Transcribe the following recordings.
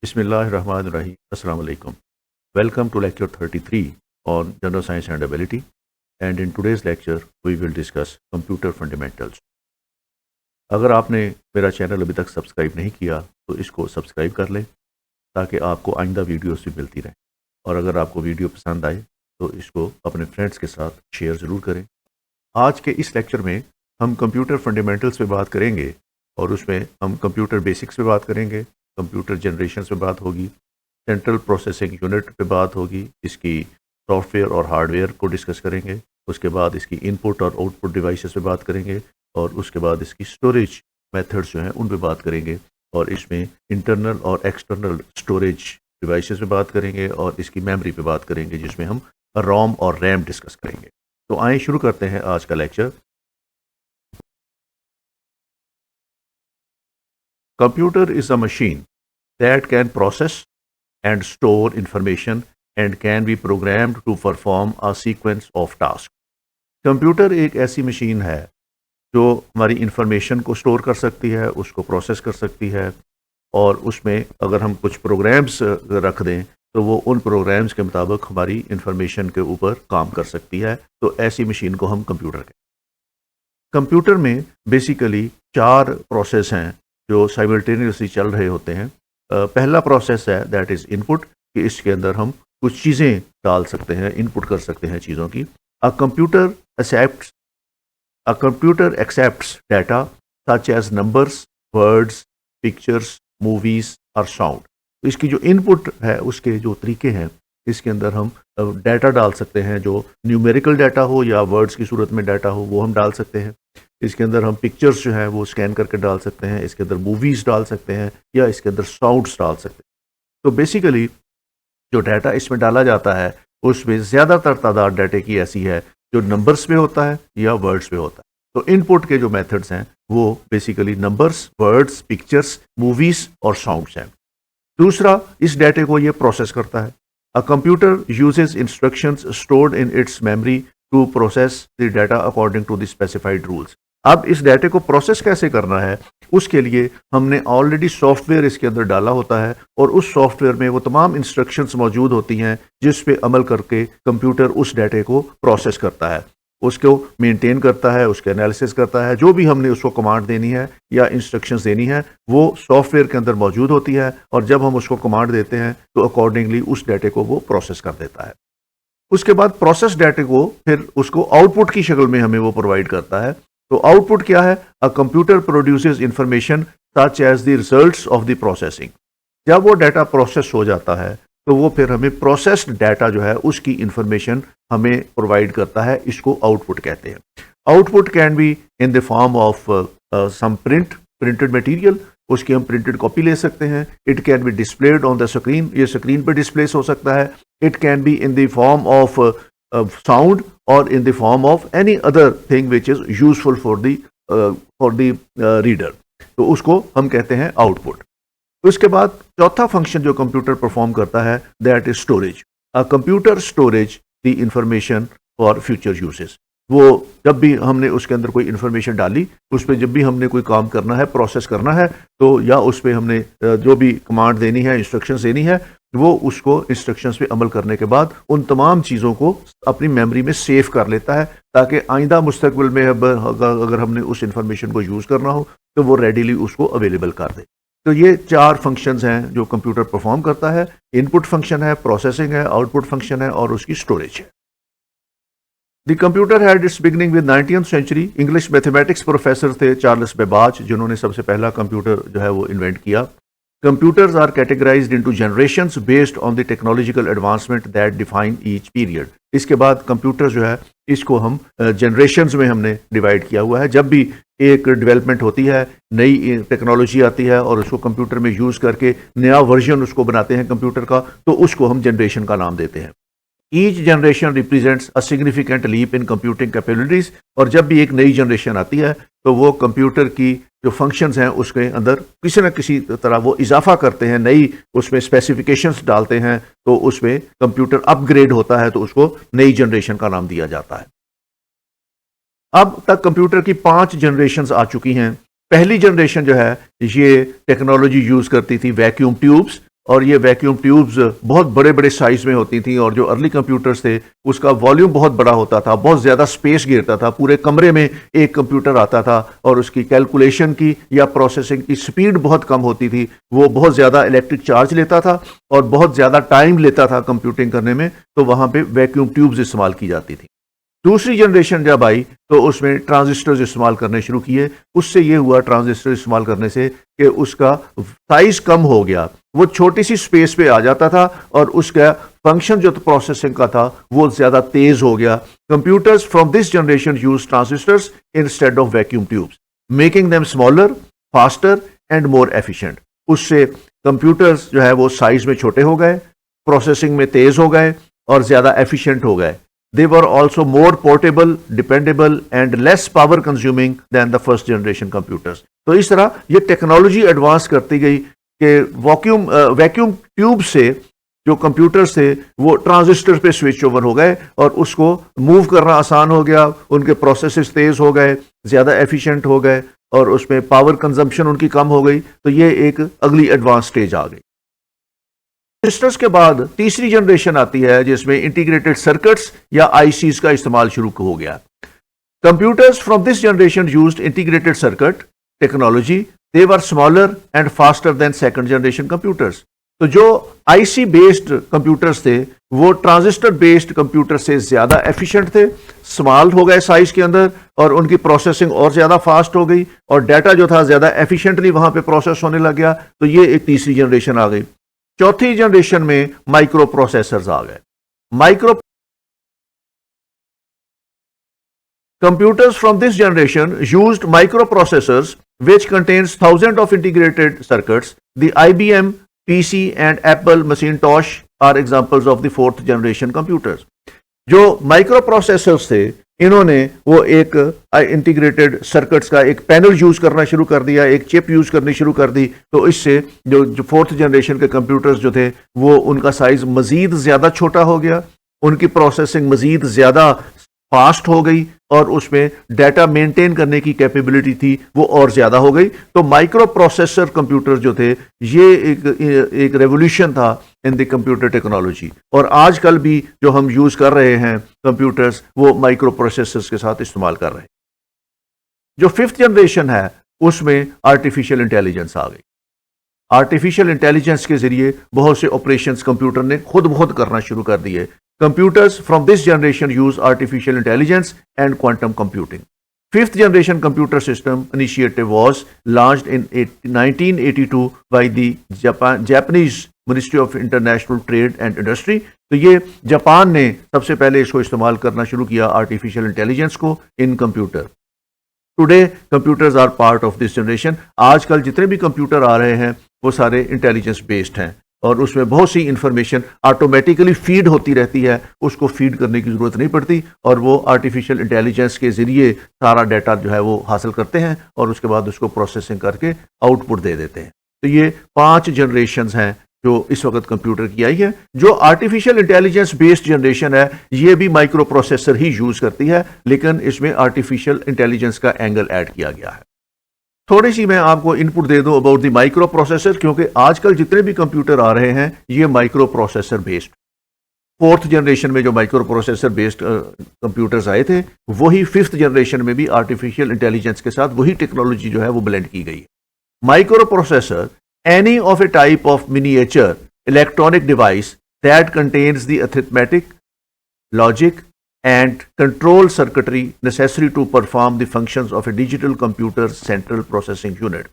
Bismillahirrahmanirrahim. Assalamu alaikum. Welcome to lecture 33 on general science and ability. And in today's lecture, we will discuss computer fundamentals. अगर आपने मेरा channel अभी तक subscribe नहीं किया तो इसको सब्सक्राइब कर लें ताकि आपको आइंदा वीडियोस भी मिलती रहें। और अगर आपको वीडियो पसंद आए तो इसको अपने फ्रेंड्स के साथ शेयर ज़रूर करें। आज के इस लेक्चर में हम कंप्यूटर फंडामेंटल्स पे बात करेंगे और उसमें हम कंप्यूटर बेसिक्स पे बात करेंगे, कंप्यूटर जनरेशन पे बात होगी, सेंट्रल प्रोसेसिंग यूनिट पे बात होगी, इसकी सॉफ्टवेयर और हार्डवेयर को डिस्कस करेंगे, उसके बाद इसकी इनपुट और आउटपुट डिवाइसेस पे बात करेंगे और उसके बाद इसकी स्टोरेज मेथड्स जो हैं उन पे बात करेंगे और इसमें इंटरनल और एक्सटर्नल स्टोरेज डिवाइसेस पे बात करेंगे और इसकी मेमोरी पे बात करेंगे जिसमें हम रोम और रैम डिस्कस करेंगे। तो आइए शुरू करते हैं आज का lecture. Computer is a machine that can process and store information and can be programmed to perform a sequence of tasks. Computer एक ऐसी मशीन है जो हमारी इंफॉर्मेशन को स्टोर कर सकती है, उसको प्रोसेस कर सकती है और उसमें अगर हम कुछ प्रोग्राम्स रख दें तो वो उन प्रोग्राम्स के मुताबिक हमारी इंफॉर्मेशन के ऊपर काम कर सकती है। तो ऐसी मशीन को हम कंप्यूटर कहते हैं। कंप्यूटर में बेसिकली 4 प्रोसेस हैं जो साइमल्टेनियसली चल रहे होते हैं। पहला प्रोसेस है दैट इज़ इनपुट, कि इसके अंदर हम कुछ चीज़ें डाल सकते हैं, इनपुट कर सकते हैं चीज़ों की। A computer accepts data such as numbers, words, pictures, movies और साउंड। तो इसकी जो इनपुट है उसके जो तरीके हैं, इसके अंदर हम डाटा डाल सकते हैं, जो न्यूमेरिकल डाटा हो या वर्ड्स की सूरत में डाटा हो वो हम डाल सकते हैं। इसके अंदर हम पिक्चर्स जो हैं वो स्कैन करके डाल सकते हैं, इसके अंदर मूवीज़ डाल सकते हैं या इसके अंदर साउंड्स डाल सकते हैं। तो बेसिकली जो डाटा इसमें डाला जाता है उसमें ज़्यादातर तादाद डाटे की ऐसी है जो नंबर्स पे होता है या वर्ड्स पे होता है। तो इनपुट के जो मेथड्स हैं वो basically numbers, words, pictures, movies और साउंड्स हैं। दूसरा, इस डाटे को ये प्रोसेस करता है। A computer uses instructions stored in its memory to process the data according to the specified rules. अब इस डाटे को प्रोसेस कैसे करना है उसके लिए हमने ऑलरेडी सॉफ्टवेयर इसके अंदर डाला होता है और उस सॉफ्टवेयर में वो तमाम इंस्ट्रक्शंस मौजूद होती हैं जिस पे अमल करके कंप्यूटर उस डाटे को प्रोसेस करता है, उसको मेंटेन करता है, उसके एनालिसिस करता है। जो भी हमने उसको कमांड देनी है या इंस्ट्रक्शंस देनी है वो सॉफ्टवेयर के अंदर मौजूद होती है और जब हम उसको कमांड देते हैं तो अकॉर्डिंगली उस डाटे को वो प्रोसेस कर देता है। उसके बाद प्रोसेस डाटे को फिर उसको आउटपुट की शक्ल में हमें वो प्रोवाइड करता है। तो आउटपुट क्या है? A computer produces information such as the results of the processing. जब वो डाटा प्रोसेस हो जाता है तो वो फिर हमें प्रोसेस्ड डाटा जो है उसकी इंफॉर्मेशन हमें प्रोवाइड करता है, इसको आउटपुट कहते हैं। Output can be in the form of some printed material, उसकी हम प्रिंटेड कॉपी ले सकते हैं। It can be displayed on the screen, ये स्क्रीन पर डिस्प्ले हो सकता है। It can be in the form of sound और in the form of any other thing which is useful for the reader. तो उसको हम कहते हैं आउटपुट। उसके बाद चौथा फंक्शन जो कंप्यूटर परफॉर्म करता है that is storage. A computer storage the information for future uses. वो जब भी हमने उसके अंदर कोई इन्फॉर्मेशन डाली, उस पर जब भी हमने कोई काम करना है, प्रोसेस करना है, तो या उस पर हमने जो भी कमांड देनी है, इंस्ट्रक्शंस देनी है, वो उसको इंस्ट्रक्शंस पे अमल करने के बाद उन तमाम चीज़ों को अपनी मेमोरी में सेव कर लेता है ताकि आइंदा मुस्तकबिल में अगर हमने उस इंफॉर्मेशन को यूज़ करना हो तो वो रेडीली उसको अवेलेबल कर दे। तो ये 4 फंक्शंस हैं जो कंप्यूटर परफॉर्म करता है। इनपुट फंक्शन है, प्रोसेसिंग है, आउटपुट फंक्शन है और उसकी स्टोरेज है। The computer had its beginning with 19th century. English mathematics professor थे चार्ल्स बेबाज जिन्होंने सबसे पहला कंप्यूटर जो है वो इन्वेंट किया। Computers are categorized into generations based on the technological advancement that define each period. इसके बाद कंप्यूटर जो है इसको हम जनरेशंस में हमने डिवाइड किया हुआ है। जब भी एक डेवलपमेंट होती है, नई टेक्नोलॉजी आती है और उसको कंप्यूटर में यूज़ करके नया वर्जन उसको बनाते हैं कंप्यूटर का, तो उसको हम जनरेशन का नाम देते हैं। Each generation represents a significant leap in computing capabilities. और जब भी एक नई जनरेशन आती है तो वो कंप्यूटर की जो फंक्शंस हैं उसके अंदर किसी न किसी तरह वो इजाफा करते हैं, नई उसमें स्पेसिफिकेशंस डालते हैं, तो उसमें कंप्यूटर अपग्रेड होता है, तो उसको नई जनरेशन का नाम दिया जाता है। अब तक कंप्यूटर की 5 जनरेशंस आ चुकी हैं। पहली जनरेशन जो है ये टेक्नोलॉजी यूज़ करती थी वैक्यूम ट्यूब्स और ये वैक्यूम ट्यूब्स बहुत बड़े बड़े साइज में होती थी, और जो अर्ली कंप्यूटर्स थे उसका वॉल्यूम बहुत बड़ा होता था, बहुत ज़्यादा स्पेस घेरता था, पूरे कमरे में एक कंप्यूटर आता था और उसकी कैलकुलेशन की या प्रोसेसिंग की स्पीड बहुत कम होती थी, वो बहुत ज़्यादा इलेक्ट्रिक चार्ज लेता था और बहुत ज़्यादा टाइम लेता था कंप्यूटिंग करने में, तो वहाँ पे वैक्यूम ट्यूब्स इस्तेमाल की जाती थी। दूसरी जनरेशन जब आई तो उसमें ट्रांजिस्टर्स इस्तेमाल करने शुरू किए। उससे ये हुआ ट्रांजिस्टर इस्तेमाल करने से कि उसका साइज कम हो गया, वो छोटी सी स्पेस पे आ जाता था और उसका फंक्शन जो प्रोसेसिंग का था वो ज़्यादा तेज हो गया। Computers from this generation use transistors instead of vacuum tubes, making them smaller, faster and more efficient. उससे कंप्यूटर्स जो है वो साइज में छोटे हो गए, प्रोसेसिंग में तेज हो गए और ज़्यादा एफिशिएंट हो गए। They were also more portable, dependable and less power consuming than the first generation computers. तो इस तरह ये टेक्नोलॉजी एडवांस करती गई कि वैक्यूम ट्यूब से जो कंप्यूटर्स थे वो ट्रांजिस्टर पे स्विच ओवर हो गए और उसको मूव करना आसान हो गया, उनके प्रोसेसेस तेज हो गए, ज़्यादा एफिशिएंट हो गए और उसमें पावर कंजम्पशन उनकी कम हो गई। तो ये एक अगली एडवांस स्टेज आ गई। ट्रांजिस्टर्स के बाद तीसरी जनरेशन आती है जिसमें इंटीग्रेटेड सर्किट्स या आईसीज का इस्तेमाल शुरू हो गया। Computers from this generation used integrated circuit technology, they were smaller and faster than second generation computers. तो जो आईसी बेस्ड कंप्यूटर्स थे वो ट्रांजिस्टर बेस्ड कंप्यूटर से ज्यादा एफिशिएंट थे, स्मॉल हो गए साइज के अंदर और उनकी प्रोसेसिंग और ज्यादा फास्ट हो गई और डाटा जो था ज्यादा एफिशिएंटली वहां पे प्रोसेस होने लग गया। तो ये एक तीसरी जनरेशन आ गई। चौथी जनरेशन में माइक्रो प्रोसेसर्स आ गए। Micro computers from this generation used microprocessors which contains thousands of integrated circuits. The IBM PC and Apple Macintosh are examples of the fourth generation computers. जो माइक्रो प्रोसेसर्स थे इन्होंने वो एक integrated circuits का एक panel use करना शुरू कर दिया, एक चिप यूज करनी शुरू कर दी। तो इससे जो फोर्थ जनरेशन के कंप्यूटर्स जो थे वो उनका साइज मजीद ज्यादा छोटा हो गया, उनकी प्रोसेसिंग मजीद ज्यादा फास्ट हो गई और उसमें डाटा मेंटेन करने की कैपेबिलिटी थी वो और ज्यादा हो गई। तो माइक्रो प्रोसेसर कंप्यूटर जो थे ये एक रेवोल्यूशन था इन द कंप्यूटर टेक्नोलॉजी, और आजकल भी जो हम यूज कर रहे हैं कंप्यूटर्स वो माइक्रो प्रोसेसर्स के साथ इस्तेमाल कर रहे हैं। जो फिफ्थ जनरेशन है उसमें आर्टिफिशियल इंटेलिजेंस आ गई। आर्टिफिशियल इंटेलिजेंस के जरिए बहुत से ऑपरेशंस कंप्यूटर ने खुद बहुत करना शुरू कर दिए। Computers from this generation use artificial intelligence and quantum computing. Fifth generation computer system initiative was launched in 1982 by the Japanese Ministry of International Trade and Industry. तो ये जापान ने सबसे पहले इसको इस्तेमाल करना शुरू किया आर्टिफिशियल इंटेलिजेंस को in computer. Today computers are part of this generation. आजकल जितने भी कंप्यूटर आ रहे हैं वो सारे इंटेलिजेंस बेस्ड हैं और उसमें बहुत सी इंफॉर्मेशन ऑटोमेटिकली फीड होती रहती है, उसको फीड करने की ज़रूरत नहीं पड़ती और वो आर्टिफिशियल इंटेलिजेंस के ज़रिए सारा डाटा जो है वो हासिल करते हैं और उसके बाद उसको प्रोसेसिंग करके आउटपुट दे देते हैं। तो ये 5 जनरेशन्स हैं जो इस वक्त कंप्यूटर की आई है। जो आर्टिफिशियल इंटेलिजेंस बेस्ड जनरेशन है ये भी माइक्रो प्रोसेसर ही यूज़ करती है, लेकिन इसमें आर्टिफिशियल इंटेलिजेंस का एंगल ऐड किया गया है। थोड़ी सी मैं आपको इनपुट दे दूं अबाउट द माइक्रो प्रोसेसर, क्योंकि आजकल जितने भी कंप्यूटर आ रहे हैं ये micro processor based. Fourth generation में जो माइक्रो प्रोसेसर बेस्ड कंप्यूटर्स आए थे वही फिफ्थ जनरेशन में भी आर्टिफिशियल इंटेलिजेंस के साथ वही टेक्नोलॉजी जो है वो ब्लेंड की गई है। Micro processor any of A type of miniature electronic device that contains the arithmetic, logic and control circuitry necessary to perform the functions of a digital computer's central processing unit.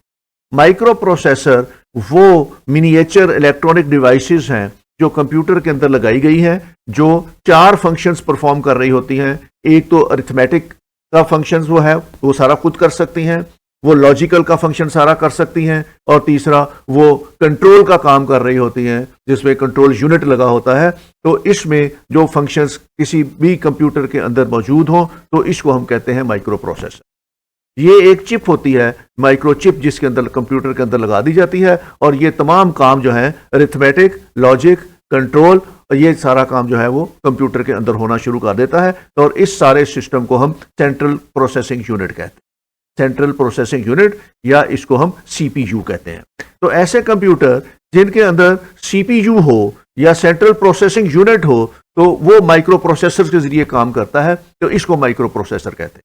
Microprocessor वो miniature electronic devices हैं जो computer के अंदर लगाई गई हैं जो 4 functions perform कर रही होती हैं। एक तो अरिथमेटिक का फंक्शंस वो है वो सारा खुद कर सकती हैं, वो लॉजिकल का फंक्शन सारा कर सकती हैं और तीसरा वो कंट्रोल का काम कर रही होती हैं जिसमें कंट्रोल यूनिट लगा होता है। तो इसमें जो फंक्शंस किसी भी कंप्यूटर के अंदर मौजूद हों तो इसको हम कहते हैं माइक्रो प्रोसेसर। ये एक चिप होती है, माइक्रो चिप, जिसके अंदर कंप्यूटर के अंदर लगा दी जाती है और ये तमाम काम जो है अरिथमेटिक, लॉजिक, कंट्रोल, ये सारा काम जो है वो कंप्यूटर के अंदर होना शुरू कर देता है और इस सारे सिस्टम को हम सेंट्रल प्रोसेसिंग यूनिट कहते हैं। सेंट्रल प्रोसेसिंग यूनिट या इसको हम सीपीयू कहते हैं। तो ऐसे कंप्यूटर जिनके अंदर सीपीयू हो या सेंट्रल प्रोसेसिंग यूनिट हो, तो वो माइक्रो प्रोसेसर के जरिए काम करता है, तो इसको माइक्रो प्रोसेसर कहते हैं।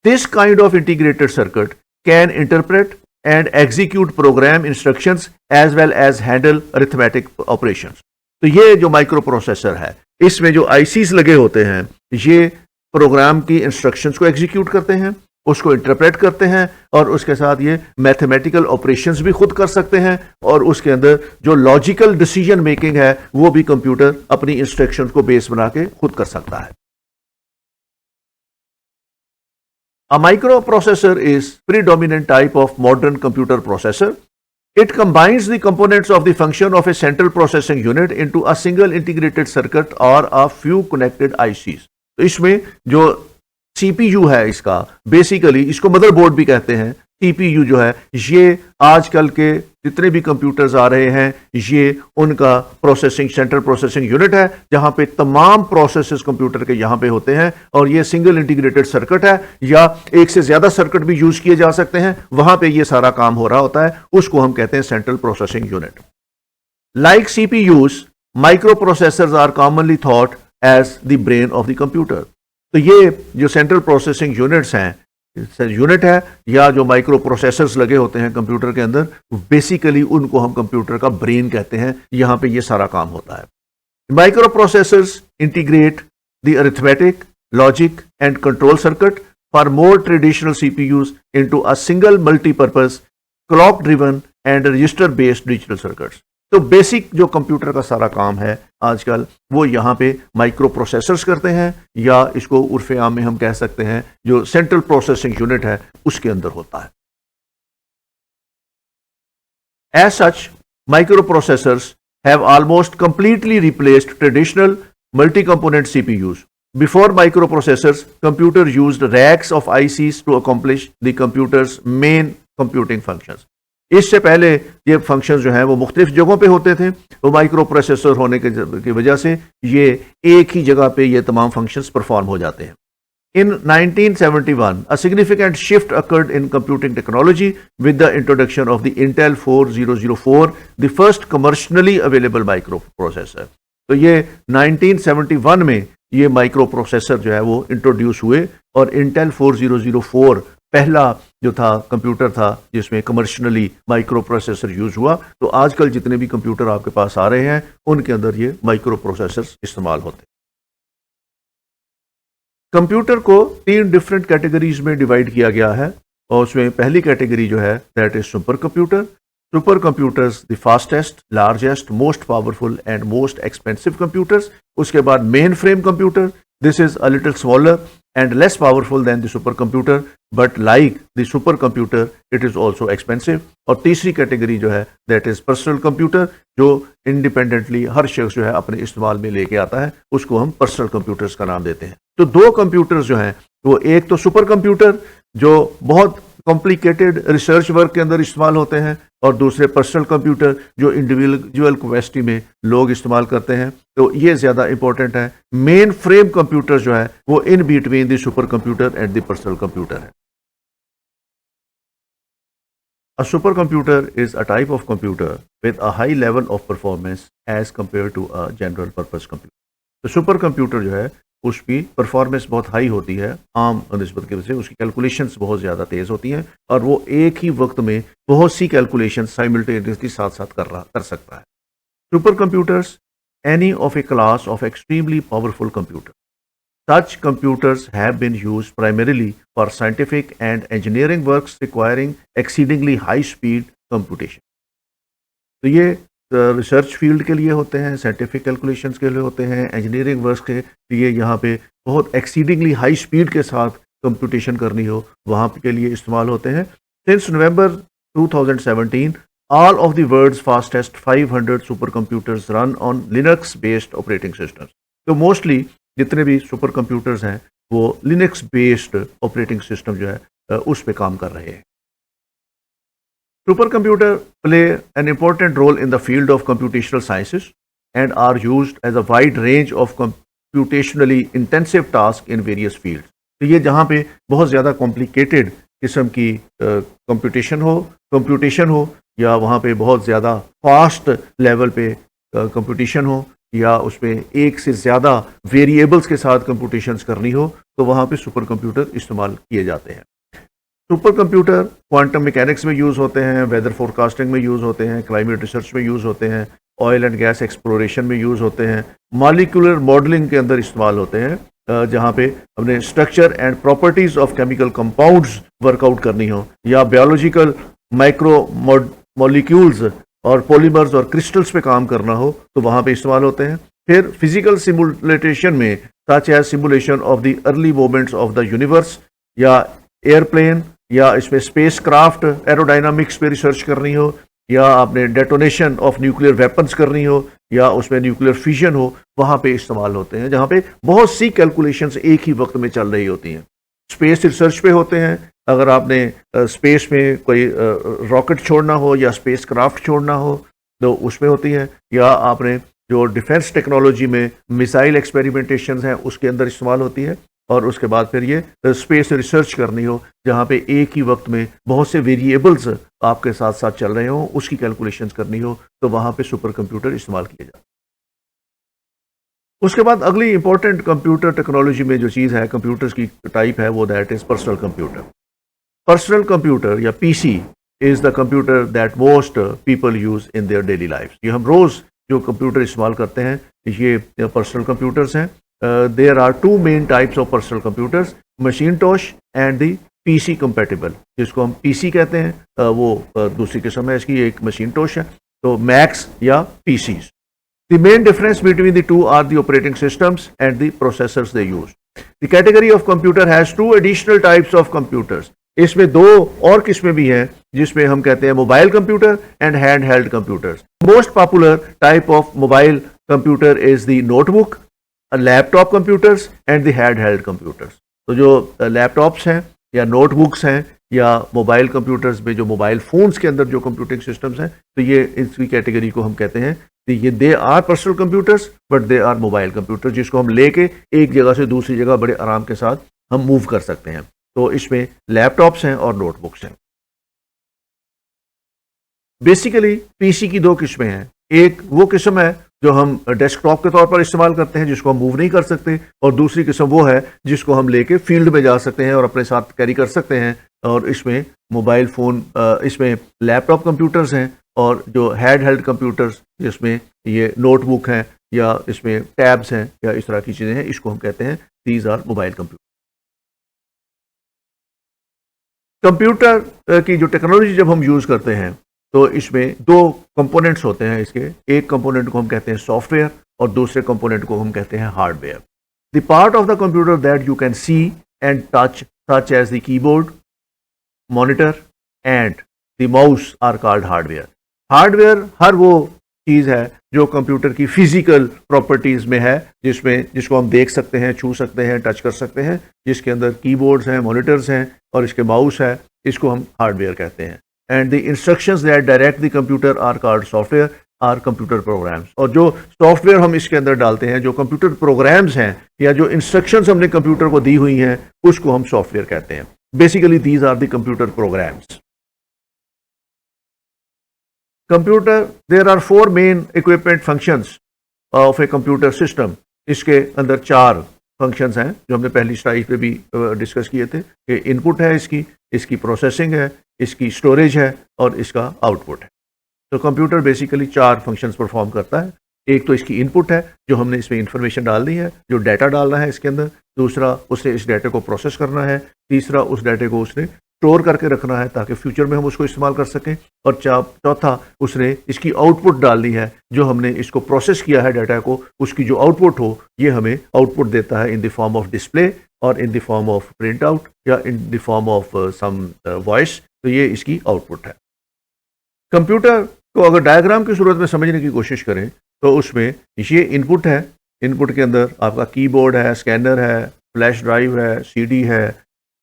This kind of integrated circuit can interpret and execute program instructions as well as handle arithmetic operations. तो ये जो माइक्रो प्रोसेसर है, इसमें जो आईसीज लगे होते हैं, ये प्रोग्राम की इंस्ट्रक्शंस को एग्जीक्यूट करते हैं, उसको इंटरप्रेट करते हैं, और उसके साथ ये मैथमेटिकल ऑपरेशंस भी खुद कर सकते हैं, और उसके अंदर जो लॉजिकल डिसीजन मेकिंग है वो भी कंप्यूटर अपनी इंस्ट्रक्शंस को बेस बना के खुद कर सकता है। A microprocessor is predominant type of modern computer processor. It combines the components of the function of a central processing unit into a single integrated circuit or a few connected ICs. तो इसमें जो CPU है, इसका basically इसको motherboard भी कहते हैं। CPU जो है, ये आजकल के जितने भी कंप्यूटर्स आ रहे हैं, ये उनका प्रोसेसिंग सेंट्रल प्रोसेसिंग यूनिट है, जहां पे तमाम प्रोसेसेस कंप्यूटर के यहां पे होते हैं, और ये सिंगल इंटीग्रेटेड सर्किट है, या एक से ज्यादा सर्किट भी यूज किए जा सकते हैं, वहां पे ये सारा काम हो रहा होता है, उसको हम कहते हैं central processing unit. Like CPUs, microprocessors are commonly thought as the brain of the computer. तो ये जो सेंट्रल प्रोसेसिंग यूनिट्स हैं, यूनिट है या जो माइक्रो प्रोसेसर्स लगे होते हैं कंप्यूटर के अंदर, बेसिकली उनको हम कंप्यूटर का ब्रेन कहते हैं, यहां पे ये सारा काम होता है। Micro processors integrate the arithmetic, logic and control circuit for more traditional CPUs into a single multipurpose clock driven and register based digital circuits. तो बेसिक जो कंप्यूटर का सारा काम है आजकल, वो यहाँ पे माइक्रो प्रोसेसर्स करते हैं, या इसको उर्फे आम में हम कह सकते हैं जो सेंट्रल प्रोसेसिंग यूनिट है उसके अंदर होता है। As such, microprocessors have almost completely replaced traditional multi component CPUs. Before microprocessors, computer used racks of ICs to accomplish the computer's main computing functions. इससे पहले ये फंक्शंस जो हैं वो मुख्तलिफ जगहों पे होते थे, वो माइक्रो प्रोसेसर होने की वजह से ये एक ही जगह पे ये तमाम फंक्शंस परफॉर्म हो जाते हैं। In 1971, a significant shift occurred in computing technology with the introduction of the Intel 4004, the first commercially available microprocessor. तो ये 1971 में ये माइक्रो प्रोसेसर जो है वो इंट्रोड्यूस हुए, और Intel 4004 पहला जो था कंप्यूटर था जिसमें कमर्शियली माइक्रो प्रोसेसर यूज हुआ। तो आजकल जितने भी कंप्यूटर आपके पास आ रहे हैं, उनके अंदर ये माइक्रो प्रोसेसर्स इस्तेमाल होते हैं। कंप्यूटर को 3 डिफरेंट कैटेगरीज में डिवाइड किया गया है, और उसमें पहली कैटेगरी जो है that is super computer. Super computers the fastest, largest, most powerful and most expensive computers. उसके बाद main frame computer, this is a little smaller and less powerful than the supercomputer, but like the supercomputer it is also expensive. और तीसरी category जो है that is personal computer, जो independently हर शख्स जो है अपने इस्तेमाल में लेके आता है, उसको हम पर्सनल कंप्यूटर्स का नाम देते हैं। तो 2 कंप्यूटर्स जो हैं वो, एक तो सुपर कंप्यूटर जो बहुत कॉम्प्लिकेटेड रिसर्च वर्क के अंदर इस्तेमाल होते हैं, और दूसरे पर्सनल कंप्यूटर जो इंडिविजुअल कैपेसिटी में लोग इस्तेमाल करते हैं। तो ये ज़्यादा इंपॉर्टेंट है। मेन फ्रेम कंप्यूटर जो है वो in between the super computer and the personal computer है। A supercomputer is a type of computer with a high level of performance as compared to a general purpose computer. तो super computer जो है उसकी performance बहुत high होती है आम निस्बत के वजह से, उसकी कैलकुलेशंस बहुत ज़्यादा तेज़ होती हैं, और वो एक ही वक्त में बहुत सी कैलकुलेशन साइमल्टेनियसली साथ साथ कर सकता है। Super computers, any of a class of extremely powerful computer. Such computers have been used primarily for scientific and engineering works requiring exceedingly high speed computation. तो ये रिसर्च फील्ड के लिए होते हैं, साइंटिफिक कैलकुलेशंस के लिए होते हैं, इंजीनियरिंग वर्क्स के लिए यहाँ पे बहुत एक्सीडिंगली हाई स्पीड के साथ कंप्यूटेशन करनी हो, वहाँ के लिए इस्तेमाल होते हैं। Since November 2017, all of the world's fastest 500 supercomputers run on Linux based operating systems. तो मोस्टली जितने भी सुपर कंप्यूटर्स हैं वो लिनक्स बेस्ड ऑपरेटिंग सिस्टम जो है उस पे काम कर रहे हैं। Super computer play an important role in the field of computational sciences and are used as a wide range of computationally intensive task in various fields. तो ये जहाँ पे बहुत ज़्यादा कॉम्प्लिकेटेड किस्म की कंप्यूटेशन हो या वहाँ पे बहुत ज़्यादा फास्ट लेवल पे कंपटीशन हो, या उसमें एक से ज़्यादा वेरिएबल्स के साथ कंप्यूटेशंस करनी हो, तो वहाँ पे सुपर कंप्यूटर इस्तेमाल किए जाते हैं। सुपर कंप्यूटर क्वांटम मैकेनिक्स में यूज़ होते हैं, वेदर फोरकास्टिंग में यूज़ होते हैं, क्लाइमेट रिसर्च में यूज़ होते हैं, ऑयल एंड गैस एक्सप्लोरेशन में यूज़ होते हैं, मॉलिक्यूलर मॉडलिंग के अंदर इस्तेमाल होते हैं, जहाँ पे हमने structure and properties of chemical compounds workout करनी हो, या बायोलॉजिकल माइक्रो मॉलिक्यूल्स और पॉलीमर्स और क्रिस्टल्स पे काम करना हो, तो वहाँ पे इस्तेमाल होते हैं। फिर फिजिकल सिमुलेशन में such as simulation of the early moments of the universe, या एयरप्लेन, या इसमें स्पेस क्राफ्ट एरोडायनामिक्स पे रिसर्च करनी हो, या आपने डेटोनेशन ऑफ न्यूक्लियर वेपन्स करनी हो, या उसमें न्यूक्लियर फिजन हो, वहाँ पे इस्तेमाल होते हैं, जहाँ पे बहुत सी कैलकुलेशंस एक ही वक्त में चल रही होती हैं। स्पेस रिसर्च पे होते हैं, अगर आपने स्पेस में कोई रॉकेट छोड़ना हो या स्पेस क्राफ्ट छोड़ना हो तो उसमें होती है, या आपने जो डिफेंस टेक्नोलॉजी में मिसाइल एक्सपेरिमेंटेशन हैं उसके अंदर इस्तेमाल होती है। और उसके बाद फिर ये स्पेस रिसर्च करनी हो, जहाँ पे एक ही वक्त में बहुत से वेरिएबल्स आपके साथ साथ चल रहे हो, उसकी कैलकुलेशंस करनी हो, तो वहाँ पे सुपर कंप्यूटर इस्तेमाल किए जाते हैं। उसके बाद अगली इंपॉर्टेंट कंप्यूटर टेक्नोलॉजी में जो चीज़ है, कंप्यूटर्स की टाइप है, वो that is personal computer. Personal computer या PC is the computer that most people use in their daily life. ये हम रोज़ जो कंप्यूटर इस्तेमाल करते हैं ये पर्सनल कंप्यूटर्स हैं। There are two main types of personal computers, Macintosh and the PC compatible, जिसको हम पीसी कहते हैं, वो दूसरी किस्म है इसकी, एक मशीनटोश है, तो मैक्स या PCs. The main difference between the two are the operating systems and the processors they use. The category of computer has two additional types of computers. इसमें दो और किस्में भी हैं, जिसमें हम कहते हैं mobile computer and hand held computers. Most popular type of mobile computer is the notebook, laptop computers and the hand held computers. तो जो लैपटॉप्स हैं या नोटबुक्स हैं या मोबाइल कंप्यूटर्स में जो मोबाइल फोन्स के अंदर जो कंप्यूटिंग सिस्टम्स हैं, तो ये इसकी कैटेगरी को हम कहते हैं ये they are personal computers but they are mobile computer, जिसको हम लेके एक जगह से दूसरी जगह बड़े आराम के साथ हम मूव कर सकते हैं। तो इसमें लैपटॉप्स हैं और नोटबुक्स हैं। बेसिकली पीसी की दो किस्में हैं, एक वो किस्म है जो हम डेस्कटॉप के तौर पर इस्तेमाल करते हैं, जिसको हम मूव नहीं कर सकते, और दूसरी किस्म वो है जिसको हम लेके फील्ड में जा सकते हैं और अपने साथ कैरी कर सकते हैं। और इसमें मोबाइल फ़ोन, इसमें लैपटॉप कंप्यूटर्स हैं, और जो हैंड हेल्ड कंप्यूटर्स जिसमें ये नोटबुक हैं या इसमें टैब्स हैं या इस तरह की चीज़ें हैं, इसको हम कहते हैं these are mobile computer. Computer की जो टेक्नोलॉजी जब हम यूज़ करते हैं तो इसमें दो कंपोनेंट्स होते हैं इसके। एक कंपोनेंट को हम कहते हैं सॉफ्टवेयर और दूसरे कंपोनेंट को हम कहते हैं hardware. The part of the computer that you can see and touch such as the keyboard, monitor and the mouse are called hardware. Hardware हर वो चीज़ है जो कंप्यूटर की फिजिकल प्रॉपर्टीज़ में है, जिसको हम देख सकते हैं, छू सकते हैं, टच कर सकते हैं, जिसके अंदर कीबोर्ड्स हैं, मॉनिटर्स हैं और इसके माउस है, इसको हम हार्डवेयर कहते हैं। And the instructions that direct the computer are called software or computer programs. और जो सॉफ्टवेयर हम इसके अंदर डालते हैं, जो कंप्यूटर प्रोग्राम्स हैं या जो इंस्ट्रक्शंस हमने कंप्यूटर को दी हुई हैं, उसको हम सॉफ्टवेयर कहते हैं। Basically these are the computer programs. Computer, there are four main equipment functions of a computer system. इसके अंदर चार फंक्शंस हैं जो हमने पहली स्लाइड पे भी डिस्कस किए थे कि इनपुट है इसकी प्रोसेसिंग है, इसकी स्टोरेज है और इसका आउटपुट है। तो कंप्यूटर बेसिकली चार फंक्शंस परफॉर्म करता है। एक तो इसकी इनपुट है जो हमने इसमें इंफॉर्मेशन डाल दी है, जो डाटा डालना है इसके अंदर। दूसरा, उसने इस डाटे को प्रोसेस करना है। तीसरा, उस डाटे को उसने स्टोर करके रखना है ताकि फ्यूचर में हम उसको इस्तेमाल कर सकें। और चौथा, उसने इसकी आउटपुट डालनी है, जो हमने इसको प्रोसेस किया है डाटा को, उसकी जो आउटपुट हो ये हमें आउटपुट देता है in the form of display और in the form of print out या in the form of some voice. तो ये इसकी आउटपुट है। कंप्यूटर को अगर डायग्राम की सूरत में समझने की कोशिश करें तो उसमें ये इनपुट है। इनपुट के अंदर आपका कीबोर्ड है, स्कैनर है, फ्लैश ड्राइव है, सीडी है,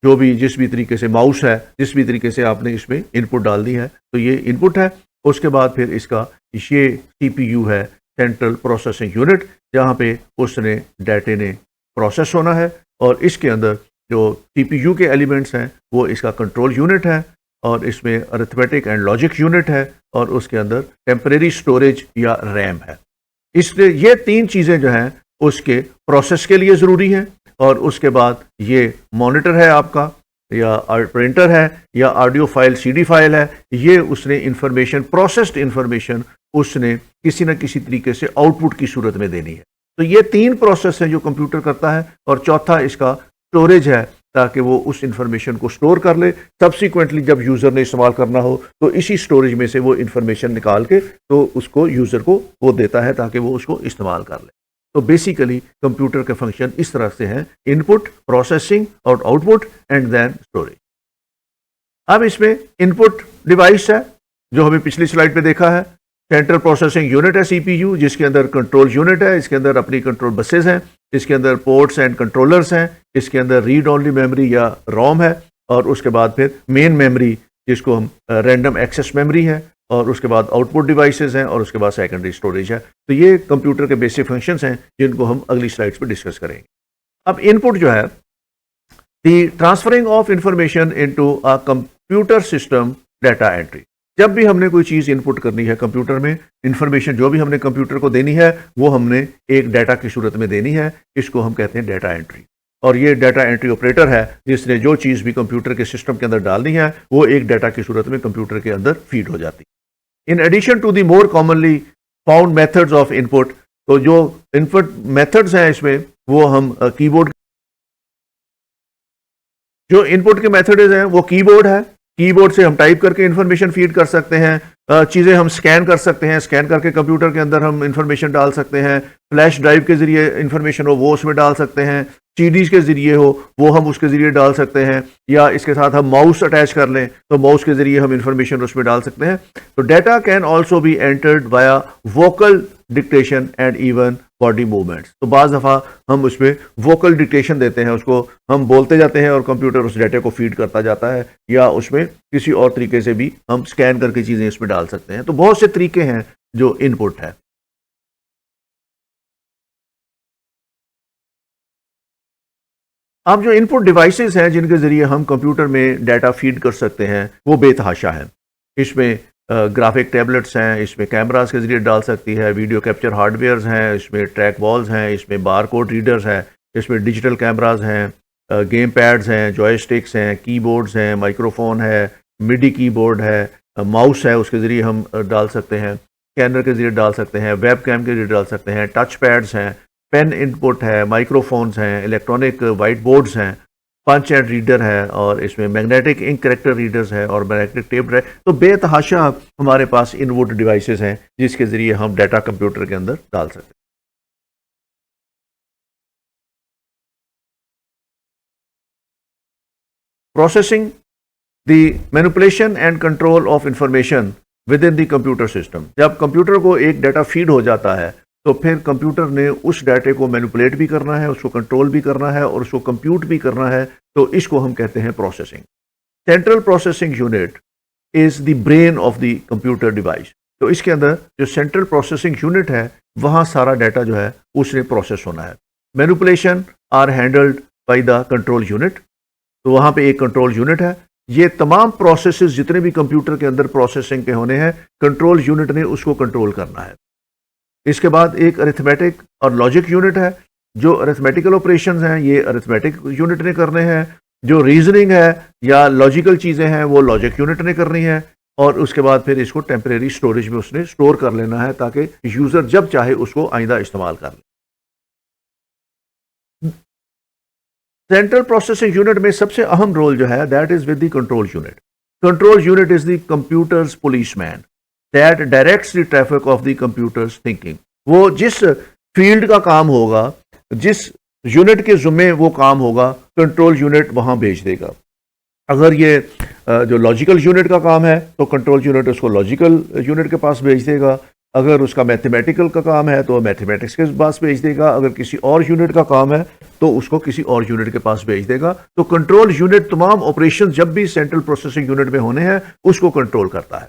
जो भी जिस भी तरीके से माउस है, जिस भी तरीके से आपने इसमें इनपुट डाल दी है, तो ये इनपुट है। उसके बाद फिर इसका ये सीपीयू है, सेंट्रल प्रोसेसिंग यूनिट, जहाँ पे उसने डाटे ने प्रोसेस होना है। और इसके अंदर जो सीपीयू के एलिमेंट्स हैं वो इसका कंट्रोल यूनिट है, और इसमें अरिथमेटिक एंड लॉजिक यूनिट है, और उसके अंदर टेम्परेरी स्टोरेज या रैम है। इसलिए ये 3 चीज़ें जो हैं उसके प्रोसेस के लिए ज़रूरी हैं। और उसके बाद ये मॉनिटर है आपका, या प्रिंटर है, या ऑडियो फाइल सीडी फाइल है, ये उसने इंफॉर्मेशन, प्रोसेस्ड इंफॉर्मेशन उसने किसी न किसी तरीके से आउटपुट की सूरत में देनी है। तो ये 3 प्रोसेस हैं जो कंप्यूटर करता है। और चौथा इसका स्टोरेज है, ताकि वो उस इंफॉर्मेशन को स्टोर कर ले। सब्सिक्वेंटली जब यूज़र ने इस्तेमाल करना हो तो इसी स्टोरेज में से वो इंफॉर्मेशन निकाल के तो उसको यूज़र को वो देता है ताकि वो उसको इस्तेमाल कर ले। तो बेसिकली कंप्यूटर के फंक्शन इस तरह से हैं: इनपुट, प्रोसेसिंग और आउटपुट, एंड देन स्टोरेज। अब इसमें इनपुट डिवाइस है जो हमें पिछली स्लाइड पे देखा है। सेंट्रल प्रोसेसिंग यूनिट है सीपीयू, जिसके अंदर कंट्रोल यूनिट है, इसके अंदर अपनी कंट्रोल बसेज हैं, इसके अंदर पोर्ट्स एंड कंट्रोलर्स हैं, इसके अंदर रीड ओनली मेमोरी या रोम है, और उसके बाद फिर मेन मेमोरी जिसको हम रैंडम एक्सेस मेमोरी है, और उसके बाद आउटपुट डिवाइसेस हैं, और उसके बाद सेकेंडरी स्टोरेज है। तो ये कंप्यूटर के बेसिक फंक्शंस हैं जिनको हम अगली स्लाइड्स पे डिस्कस करेंगे। अब इनपुट जो है, the transferring of information into a computer system data entry. जब भी हमने कोई चीज़ इनपुट करनी है कंप्यूटर में, इंफॉर्मेशन जो भी हमने कंप्यूटर को देनी है वो हमने एक डाटा की सूरत में देनी है। इसको हम कहते हैं डाटा एंट्री। और ये डाटा एंट्री ऑपरेटर है जिसने जो चीज़ भी कंप्यूटर के सिस्टम के अंदर डालनी है वो एक डाटा की सूरत में कंप्यूटर के अंदर फीड हो जाती है। In addition to the more commonly found methods of input, तो जो इनपुट मेथड्स हैं इसमें वो हम कीबोर्ड, जो इनपुट के मेथड्स हैं वो कीबोर्ड है। कीबोर्ड से हम टाइप करके इंफॉर्मेशन फीड कर सकते हैं। चीज़ें हम स्कैन कर सकते हैं, स्कैन करके कंप्यूटर के अंदर हम इंफॉर्मेशन डाल सकते हैं। फ्लैश ड्राइव के ज़रिए इंफॉर्मेशन हो वो उसमें डाल सकते हैं, सीडीज़ के ज़रिए हो वो हम उसके ज़रिए डाल सकते हैं, या इसके साथ हम माउस अटैच कर लें तो माउस के ज़रिए हम इंफॉर्मेशन उसमें डाल सकते हैं। तो data can also be entered via vocal dictation and even body movements. तो बाज़ दफ़ा हम उसमें वोकल डिक्टेशन देते हैं, उसको हम बोलते जाते हैं और कंप्यूटर उस डाटा को फीड करता जाता है, या उसमें किसी और तरीके से भी हम स्कैन करके चीज़ें इसमें डाल सकते हैं। तो बहुत से तरीके हैं जो इनपुट है। अब जो इनपुट डिवाइसेस हैं जिनके ज़रिए हम कंप्यूटर में डाटा फीड कर सकते हैं वो बेतहाशा हैं। इसमें ग्राफिक टैबलेट्स हैं, इसमें कैमरास के ज़रिए डाल सकती है, वीडियो कैप्चर हार्डवेयर्स हैं, इसमें ट्रैक बॉल्स हैं, इसमें बार कोड रीडर्स हैं, इसमें डिजिटल कैमरास हैं, गेम पैड्स हैं, जॉयस्टिक्स हैं, कीबोर्ड्स हैं, माइक्रोफोन है, मिडी कीबोर्ड है, माउस है, उसके ज़रिए हम डाल सकते हैं, स्कैनर के ज़रिए डाल सकते हैं, वेब कैम के ज़रिए डाल सकते हैं, टच पैड्स हैं, पेन इनपुट है, माइक्रोफोन्स हैं, इलेक्ट्रॉनिक वाइट बोर्ड्स हैं, पंच एंड रीडर है, और इसमें मैग्नेटिक इंक करेक्टर रीडर्स है, और मैग्नेटिक टेप है। तो बेतहाशा हमारे पास इनपुट डिवाइसेस हैं जिसके ज़रिए हम डाटा कंप्यूटर के अंदर डाल सकते हैं। Processing the manipulation and control of information with in the computer system. जब कंप्यूटर को एक डाटा फीड हो जाता है तो फिर कंप्यूटर ने उस डाटे को मैनिपुलेट भी करना है, उसको कंट्रोल भी करना है, और उसको कंप्यूट भी करना है। तो इसको हम कहते हैं processing. Central processing unit is the brain of the computer device. तो इसके अंदर जो सेंट्रल प्रोसेसिंग यूनिट है वहाँ सारा डाटा जो है उसने प्रोसेस होना है। Manipulation are handled by the control unit. तो वहाँ पे एक कंट्रोल यूनिट है। ये तमाम प्रोसेसेस जितने भी कंप्यूटर के अंदर प्रोसेसिंग के होने हैं, कंट्रोल यूनिट ने उसको कंट्रोल करना है। इसके बाद एक अरिथमेटिक और लॉजिक यूनिट है। जो अरिथमेटिकल ऑपरेशंस हैं ये अरिथमेटिक यूनिट ने करने हैं, जो रीजनिंग है या लॉजिकल चीज़ें हैं वो लॉजिक यूनिट ने करनी है, और उसके बाद फिर इसको टेम्परेरी स्टोरेज में उसने स्टोर कर लेना है ताकि यूज़र जब चाहे उसको आइंदा इस्तेमाल कर ले। सेंट्रल प्रोसेसिंग यूनिट में सबसे अहम रोल जो है that is with the control unit. Control unit is the computers policeman that directs the traffic of the computers thinking. वो जिस फील्ड का काम होगा, जिस यूनिट के जुम्मे वो काम होगा, कंट्रोल यूनिट वहाँ भेज देगा। अगर ये जो लॉजिकल यूनिट का काम है तो कंट्रोल यूनिट उसको लॉजिकल यूनिट के पास भेज देगा। अगर उसका मैथमेटिकल का काम है तो मैथमेटिक्स के पास भेज देगा। अगर किसी और यूनिट का काम है तो उसको किसी और यूनिट के पास भेज देगा। तो कंट्रोल यूनिट तमाम ऑपरेशन जब भी सेंट्रल प्रोसेसिंग यूनिट में होने हैं उसको कंट्रोल करता है।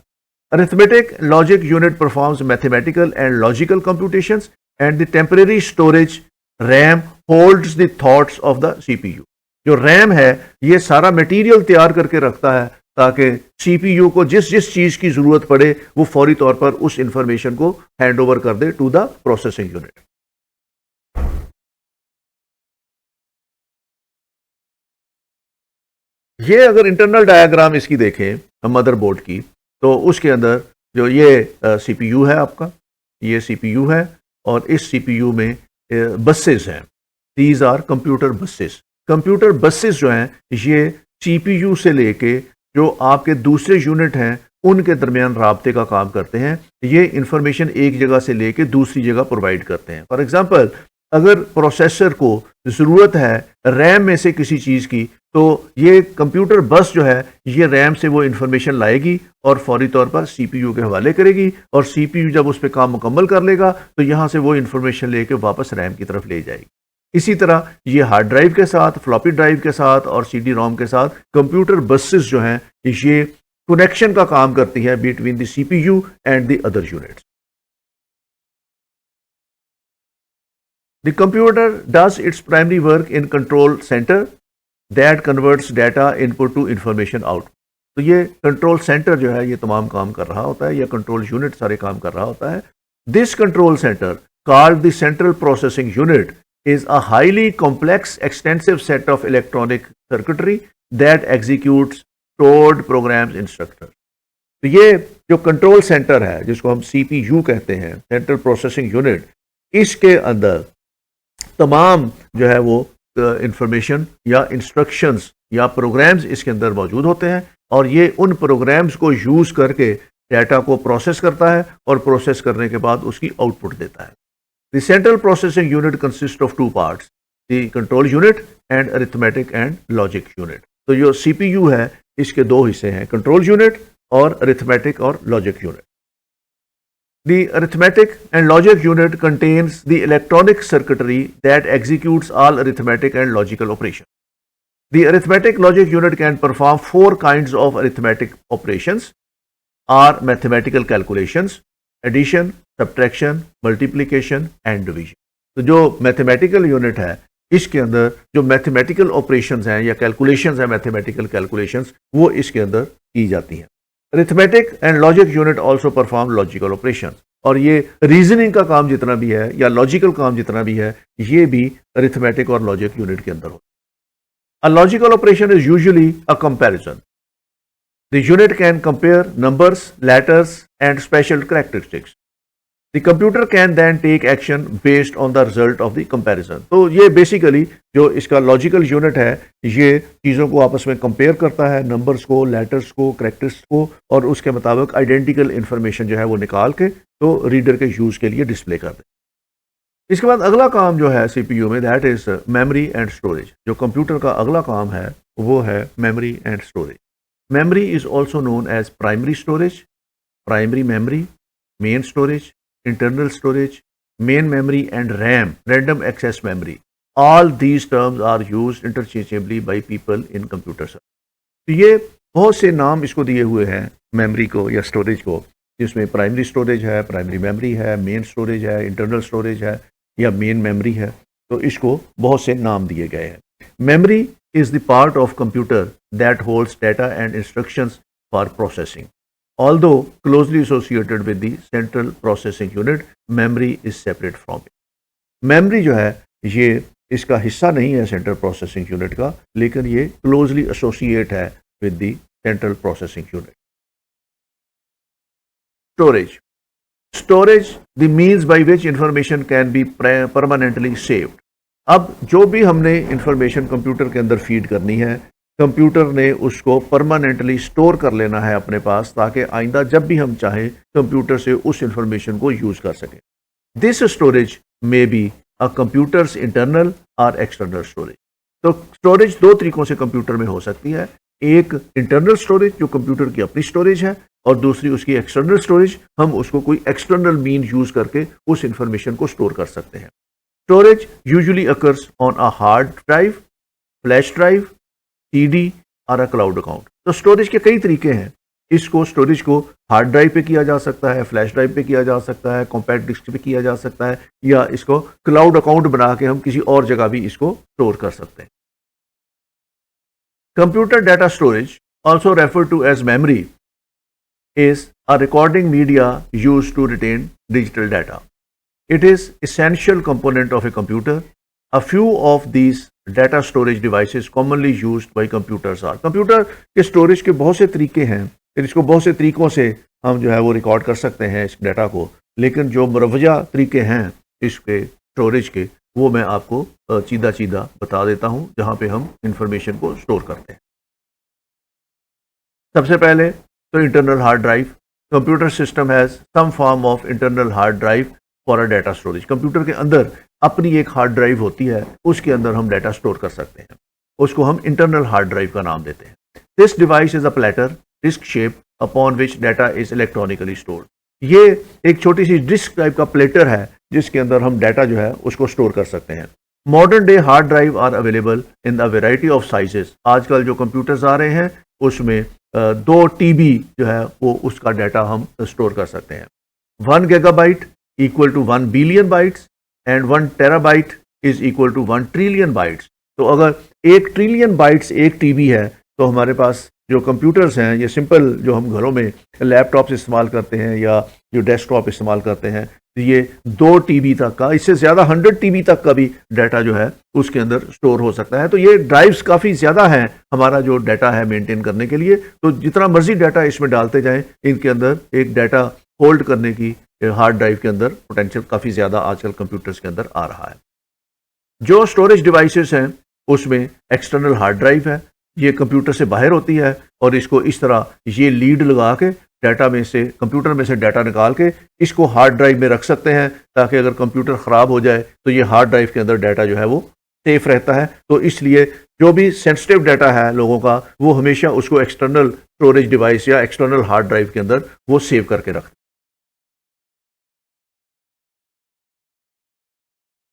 Arithmetic logic unit performs mathematical and logical computations and the temporary storage RAM holds the thoughts of the CPU. जो रैम है ये सारा मटेरियल तैयार करके रखता है ताकि सीपीयू को जिस जिस चीज़ की ज़रूरत पड़े वो फौरी तौर पर उस इंफॉर्मेशन को हैंड ओवर कर दे टू द प्रोसेसिंग यूनिट। ये अगर इंटरनल डायग्राम इसकी देखें मदरबोर्ड की, तो उसके अंदर जो ये सीपीयू है आपका, ये सीपीयू है और इस सीपीयू में बसेस हैं। These are computer buses. Computer buses जो हैं ये सीपीयू से लेके जो आपके दूसरे यूनिट हैं उनके दरमियान राब्ते का काम करते हैं। ये इंफॉर्मेशन एक जगह से लेके दूसरी जगह प्रोवाइड करते हैं। फॉर एग्जांपल, अगर प्रोसेसर को ज़रूरत है रैम में से किसी चीज़ की, तो ये कंप्यूटर बस जो है ये रैम से वो इंफॉर्मेशन लाएगी और फौरी तौर पर सीपीयू के हवाले करेगी, और सीपीयू जब उस पर काम मुकम्मल कर लेगा तो यहाँ से वो इंफॉर्मेशन लेके वापस रैम की तरफ ले जाएगी। इसी तरह ये हार्ड ड्राइव के साथ, फ्लॉपी ड्राइव के साथ और सीडी रोम के साथ कंप्यूटर बसेस जो हैं ये कनेक्शन का काम करती है between the CPU and the other units. The computer does its primary work in control center that converts data input to information output. तो ये कंट्रोल सेंटर जो है ये तमाम काम कर रहा होता है, या कंट्रोल यूनिट सारे काम कर रहा होता है। This control centre called the central processing unit is a highly complex extensive set of electronic circuitry that executes stored programs instructors. तो ये जो कंट्रोल सेंटर है जिसको हम सीपीयू कहते हैं, सेंट्रल प्रोसेसिंग यूनिट, इसके अंदर तमाम जो है वो इंफॉर्मेशन या इंस्ट्रक्शंस या प्रोग्राम्स इसके अंदर मौजूद होते हैं, और ये उन प्रोग्राम्स को यूज़ करके डाटा को प्रोसेस करता है और प्रोसेस करने के बाद उसकी आउटपुट देता है। The central processing unit consist of two parts, the control unit and arithmetic and logic unit. तो जो सीपीयू है इसके दो हिस्से हैं, कंट्रोल यूनिट और अरिथमेटिक और logic unit. The arithmetic and logic unit contains the electronic circuitry that executes all arithmetic and logical operations. The arithmetic logic unit can perform four kinds of arithmetic operations, are mathematical calculations, addition, subtraction, multiplication and division. तो जो mathematical unit है इसके अंदर जो mathematical operations हैं या calculations हैं, mathematical calculations, वो इसके अंदर की जाती हैं। Arithmetic and logic unit also perform logical operation, और ये रीजनिंग का काम जितना भी है या लॉजिकल काम जितना भी है ये भी अरिथमेटिक और लॉजिक यूनिट के अंदर होता है। A logical operation is usually a comparison. The unit can compare numbers, letters and special characteristics. The computer can then take action based on the result of the comparison. तो ये basically जो इसका logical unit है ये चीज़ों को आपस में कंपेयर करता है, नंबर्स को, लेटर्स को, कैरेक्टर्स को, और उसके मुताबिक आइडेंटिकल इंफॉर्मेशन जो है वो निकाल के तो रीडर के यूज़ के लिए डिस्प्ले कर दे। इसके बाद अगला काम जो है सीपीयू में, that is memory and storage. जो कंप्यूटर का अगला काम है वो है memory and storage. Memory is also known as primary storage, primary memory, main storage, internal storage, main memory and RAM, random access memory. All these terms are used interchangeably by people in computer science. तो ये बहुत से नाम इसको दिए हुए हैं memory को या स्टोरेज को, जिसमें प्राइमरी स्टोरेज है, प्राइमरी मेमोरी है, मेन स्टोरेज है, इंटरनल स्टोरेज है या मेन मेमोरी है। तो इसको बहुत से नाम दिए गए हैं। Memory is the part of computer that holds data and instructions for processing. Although closely associated with the central processing unit, memory is separate from it. Memory जो है ये इसका हिस्सा नहीं है सेंट्रल प्रोसेसिंग यूनिट का, लेकिन ये क्लोजली एसोसिएट है with the central processing unit. Storage, storage the means by which information can be permanently saved. अब जो भी हमने इंफॉर्मेशन कंप्यूटर के अंदर फीड करनी है, कंप्यूटर ने उसको परमानेंटली स्टोर कर लेना है अपने पास, ताकि आइंदा जब भी हम चाहें कंप्यूटर से उस इंफॉर्मेशन को यूज कर सकें। This storage may be a computers internal और एक्सटर्नल स्टोरेज। तो स्टोरेज दो तरीकों से कंप्यूटर में हो सकती है, एक इंटरनल स्टोरेज जो कंप्यूटर की अपनी स्टोरेज है, और दूसरी उसकी एक्सटर्नल स्टोरेज, हम उसको कोई एक्सटर्नल मीन यूज करके उस इंफॉर्मेशन को स्टोर कर सकते हैं। Storage usually occurs on a hard drive, flash drive, CD और क्लाउड अकाउंट। तो स्टोरेज के कई तरीके हैं। इसको स्टोरेज को हार्ड ड्राइव पे किया जा सकता है, फ्लैश ड्राइव पे किया जा सकता है, कॉम्पैक्ट डिस्क पे किया जा सकता है, या इसको क्लाउड अकाउंट बना के हम किसी और जगह भी इसको स्टोर कर सकते हैं। Computer data storage also referred to as memory, is a recording media used to retain digital data. It is essential component of a computer. A few of these data storage devices commonly used by computers are. Computer के storage के बहुत से तरीके हैं, फिर इसको बहुत से तरीकों से हम जो है वो रिकॉर्ड कर सकते हैं इस डाटा को, लेकिन जो मुरवजा तरीके हैं इसके स्टोरेज के, वो मैं आपको सीधा सीधा बता देता हूं, जहां पे हम इंफॉर्मेशन को स्टोर करते हैं। सबसे पहले तो internal hard drive. Computer system has some form of internal hard drive for a data storage. Computer के अंदर अपनी एक हार्ड ड्राइव होती है, उसके अंदर हम डाटा स्टोर कर सकते हैं, उसको हम इंटरनल हार्ड ड्राइव का नाम देते हैं। This device is a platter disk shape upon which data is electronically stored. ये एक छोटी सी डिस्क टाइप का प्लेटर है जिसके अंदर हम डाटा जो है उसको स्टोर कर सकते हैं। Modern day hard drive are available in a variety of sizes. आजकल जो कंप्यूटर्स आ रहे हैं उसमें 2 TB जो है वो उसका डाटा हम स्टोर कर सकते हैं। 1 gigabyte equal to 1 billion bytes and 1 terabyte is equal to 1 trillion bytes. तो अगर 1 ट्रिलियन बाइट्स 1 TB है, तो हमारे पास जो कंप्यूटर्स हैं, ये सिंपल जो हम घरों में लैपटॉप इस्तेमाल करते हैं या जो डेस्कटॉप इस्तेमाल करते हैं, तो ये 2 TB तक का, इससे ज़्यादा 100 TB तक का भी डाटा जो है उसके अंदर स्टोर हो सकता है। तो ये ड्राइव्स काफ़ी ज़्यादा हैं हमारा जो डाटा है मेंटेन करने के लिए। तो जितना मर्जी डाटा इसमें डालते जाएं, इनके अंदर एक डाटा होल्ड करने की हार्ड ड्राइव के अंदर पोटेंशियल काफ़ी ज़्यादा आजकल कंप्यूटर्स के अंदर आ रहा है। जो स्टोरेज डिवाइसेस हैं उसमें एक्सटर्नल हार्ड ड्राइव है, ये कंप्यूटर से बाहर होती है और इसको इस तरह ये लीड लगा के डाटा में से, कंप्यूटर में से डाटा निकाल के इसको हार्ड ड्राइव में रख सकते हैं, ताकि अगर कंप्यूटर ख़राब हो जाए तो ये हार्ड ड्राइव के अंदर डाटा जो है वो सेफ रहता है। तो इसलिए जो भी सेंसिटिव डाटा है लोगों का, वो हमेशा उसको एक्सटर्नल स्टोरेज डिवाइस या एक्सटर्नल हार्ड ड्राइव के अंदर वो सेव करके रखते हैं।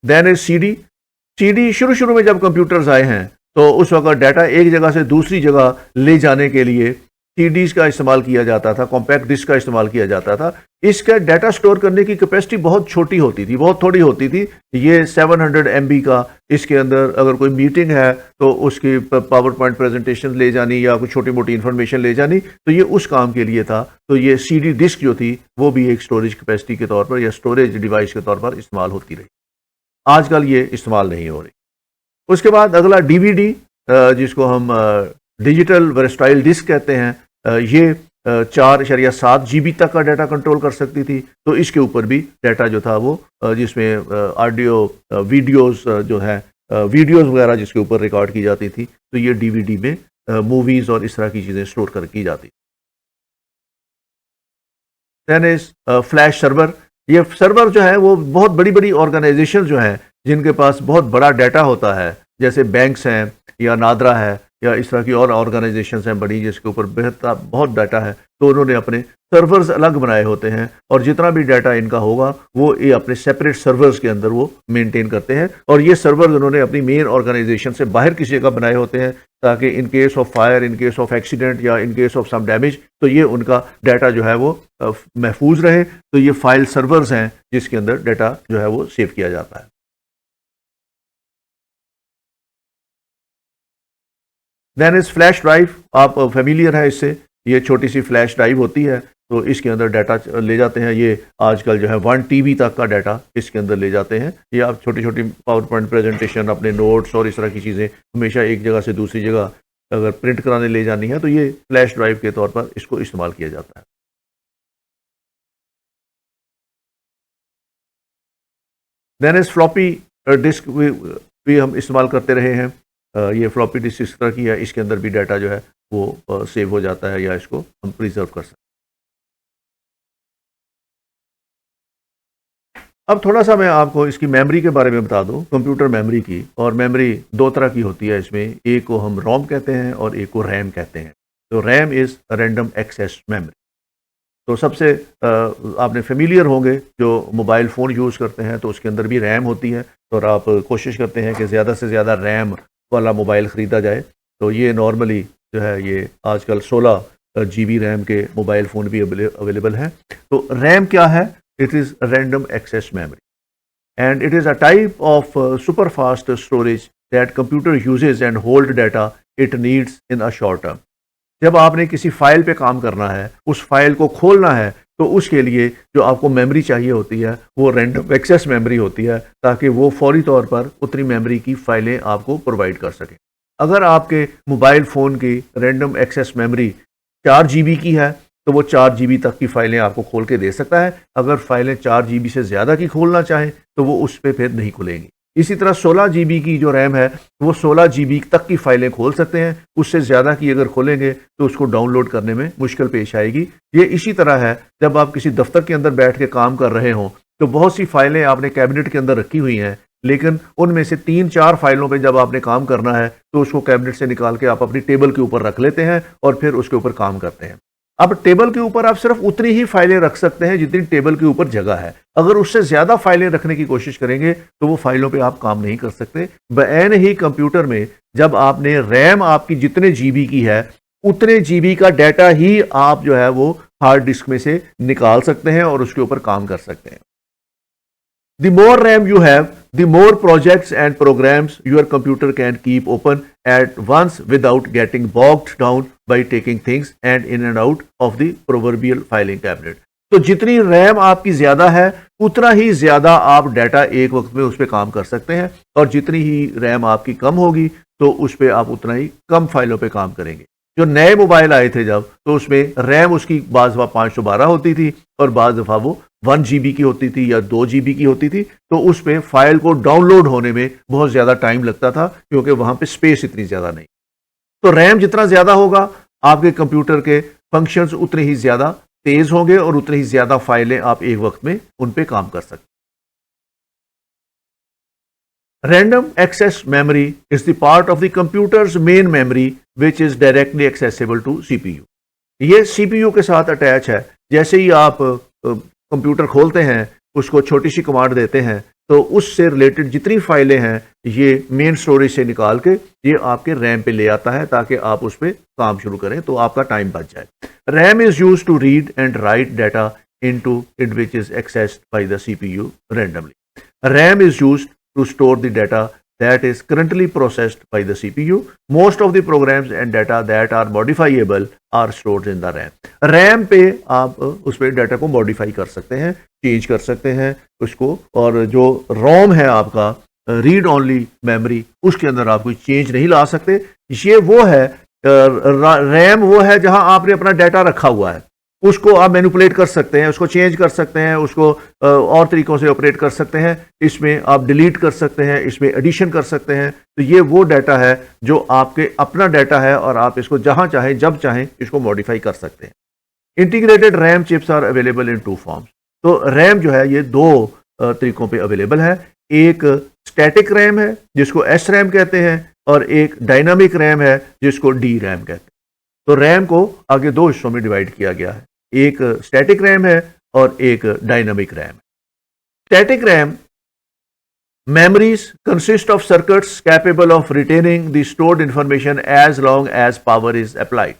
देन इज CD शुरू में जब कंप्यूटर्स आए हैं तो उस वक्त डाटा एक जगह से दूसरी जगह ले जाने के लिए CDs का इस्तेमाल किया जाता था, कॉम्पैक्ट डिस्क का इस्तेमाल किया जाता था। इसका डाटा स्टोर करने की कैपेसिटी बहुत छोटी होती थी, बहुत थोड़ी होती थी। ये 700 MB का, इसके अंदर अगर कोई मीटिंग है तो उसकी पावर पॉइंट प्रेजेंटेशन ले जानी या कुछ छोटी मोटी इन्फॉर्मेशन ले जानी, तो ये उस काम के लिए था। तो ये CD डिस्क जो थी वो भी एक स्टोरेज कैपेसिटी के तौर पर या स्टोरेज डिवाइस के तौर पर इस्तेमाल होती रही। आजकल ये इस्तेमाल नहीं हो रही। उसके बाद अगला DVD, जिसको हम डिजिटल वर्सटाइल डिस्क कहते हैं, ये 4.7 GB तक का डाटा कंट्रोल कर सकती थी। तो इसके ऊपर भी डाटा जो था वो जिसमें ऑडियो वीडियोस जो है वीडियोस वगैरह जिसके ऊपर रिकॉर्ड की जाती थी, तो ये DVD में मूवीज़ और इस तरह की चीज़ें स्टोर कर की जाती। Then is flash server. ये सर्वर जो है वो बहुत बड़ी बड़ी ऑर्गेनाइजेशन जो हैं जिनके पास बहुत बड़ा डाटा होता है, जैसे बैंक्स हैं या नादरा है या इस तरह की और ऑर्गेनाइजेशंस हैं बड़ी, जिसके ऊपर बहुत डाटा है, तो उन्होंने अपने सर्वर्स अलग बनाए होते हैं और जितना भी डाटा इनका होगा वो ये अपने सेपरेट सर्वर्स के अंदर वो मेंटेन करते हैं। और ये सर्वर्स उन्होंने अपनी मेन ऑर्गेनाइजेशन से बाहर किसी जगह बनाए होते हैं, ताकि in case of fire, in case of accident या in case of some damage, तो ये उनका डाटा जो है वो महफूज रहे। तो ये फाइल सर्वर्स हैं जिसके अंदर डाटा जो है वो सेव किया जाता है। Then is flash drive. आप फेमिलियर है इससे, ये छोटी सी फ्लैश ड्राइव होती है, तो इसके अंदर डाटा ले जाते हैं। ये आजकल जो है 1 TB तक का डाटा इसके अंदर ले जाते हैं। ये आप छोटी छोटी पावर पॉइंट प्रेजेंटेशन, अपने नोट्स और इस तरह की चीज़ें हमेशा एक जगह से दूसरी जगह अगर प्रिंट कराने ले जानी है, तो ये फ्लैश ड्राइव के तौर पर इसको इस्तेमाल किया जाता है। देन इज फ्लॉपी डिस्क भी हम इस्तेमाल करते रहे हैं। ये फ्लॉपी डिस्क इस तरह की है, इसके अंदर भी डाटा जो है वो सेव हो जाता है या इसको हम प्रिजर्व कर सकते हैं। अब थोड़ा सा मैं आपको इसकी मेमोरी के बारे में बता दूं, कंप्यूटर मेमोरी की। और मेमोरी 2 तरह की होती है इसमें, एक को हम रोम कहते हैं और एक को रैम कहते हैं। तो RAM is random access memory. तो सबसे आपने फेमिलियर होंगे जो मोबाइल फ़ोन यूज़ करते हैं, तो उसके अंदर भी रैम होती है और आप कोशिश करते हैं कि ज़्यादा से ज़्यादा रैम वाला मोबाइल ख़रीदा जाए। तो ये नॉर्मली जो है ये आजकल 16 GB रैम के मोबाइल फ़ोन भी अवेलेबल हैं। तो रैम क्या है? It is random access memory, and it is a type of super fast storage that computer uses and hold data it needs in a short term. जब आपने किसी file पे काम करना है, उस फाइल को खोलना है, तो उसके लिए जो आपको मेमोरी चाहिए होती है वो रैंडम एक्सेस मेमोरी होती है, ताकि वो फौरी तौर पर उतनी मेमोरी की फाइलें आपको प्रोवाइड कर सके। अगर आपके मोबाइल फ़ोन की रैंडम एक्सेस मेमोरी 4 GB की है, तो वो 4 GB तक की फाइलें आपको खोल के दे सकता है। अगर फाइलें 4 GB से ज़्यादा की खोलना चाहें तो वो उस पर फिर नहीं खुलेंगी। इसी तरह 16 GB की जो रैम है वो 16 GB तक की फाइलें खोल सकते हैं। उससे ज़्यादा की अगर खोलेंगे तो उसको डाउनलोड करने में मुश्किल पेश आएगी। ये इसी तरह है, जब आप किसी दफ्तर के अंदर बैठ के काम कर रहे हों तो बहुत सी फाइलें आपने कैबिनेट के अंदर रखी हुई हैं, लेकिन उनमें से 3-4 फाइलों पे जब आपने काम करना है तो उसको कैबिनेट से निकाल के आप अपनी टेबल के ऊपर रख लेते हैं और फिर उसके ऊपर काम करते हैं। अब टेबल के ऊपर आप सिर्फ उतनी ही फाइलें रख सकते हैं जितनी टेबल के ऊपर जगह है। अगर उससे ज्यादा फाइलें रखने की कोशिश करेंगे तो वो फाइलों पे आप काम नहीं कर सकते। बैन ही कंप्यूटर में जब आपने रैम आपकी जितने जीबी की है उतने जीबी का डाटा ही आप जो है वो हार्ड डिस्क में से निकाल सकते हैं और उसके ऊपर काम कर सकते हैं। The more RAM you have, the more projects and programs your computer can keep open at once without getting bogged down by taking things and in and out of the proverbial filing cabinet. तो जितनी RAM आपकी ज्यादा है उतना ही ज्यादा आप data एक वक्त में उस पर काम कर सकते हैं, और जितनी ही रैम आपकी कम होगी तो उस पर आप उतना ही कम फाइलों पे काम करेंगे। जो नए मोबाइल आए थे जब, तो उसमें रैम उसकी बाज़ दफ़ा 512 होती थी और बाज़ दफ़ा वो 1 GB की होती थी या 2 GB की होती थी, तो उस पर फाइल को डाउनलोड होने में बहुत ज़्यादा टाइम लगता था क्योंकि वहाँ पे स्पेस इतनी ज़्यादा नहीं। तो रैम जितना ज़्यादा होगा आपके कंप्यूटर के फंक्शंस उतने ही ज़्यादा तेज़ होंगे और उतनी ही ज़्यादा फाइलें आप एक वक्त में उन पर काम कर सकते। Random access memory is the part of the computer's main memory which is directly accessible to CPU. ये CPU के साथ अटैच है। जैसे ही आप कंप्यूटर खोलते हैं, उसको छोटी सी कमांड देते हैं, तो उससे रिलेटेड जितनी फाइलें हैं ये मेन स्टोरेज से निकाल के ये आपके रैम पे ले आता है ताकि आप उस पर काम शुरू करें, तो आपका टाइम बच जाए। RAM is used to read and write data into it which is accessed by the CPU randomly. RAM is used to store the data that is currently processed by the CPU. Most of the programs and data that are modifiable are stored in the RAM. RAM पे आप उस पर data को modify कर सकते हैं, change कर सकते हैं उसको, और जो रोम है आपका रीड ओनली मेमोरी, उसके अंदर आप कोई चेंज नहीं ला सकते। ये वो है रैम, वो है जहां आपने अपना डाटा रखा हुआ है, उसको आप मैनिपुलेट कर सकते हैं, उसको चेंज कर सकते हैं, उसको और तरीकों से ऑपरेट कर सकते हैं। इसमें आप डिलीट कर सकते हैं, इसमें एडिशन कर सकते हैं। तो ये वो डाटा है जो आपके अपना डाटा है और आप इसको जहां चाहें जब चाहें इसको मॉडिफाई कर सकते हैं। Integrated RAM chips are available in 2 forms. तो रैम जो है ये 2 तरीकों पे अवेलेबल है। एक स्टैटिक रैम है जिसको एस रैम कहते हैं, और एक डायनामिक रैम है जिसको डी रैम कहते हैं। तो रैम को आगे 2 हिस्सों में डिवाइड किया गया है, एक स्टैटिक रैम है और एक डायनामिक रैम है। Static RAM memories consist of circuits capable of retaining the stored information as long as power is applied.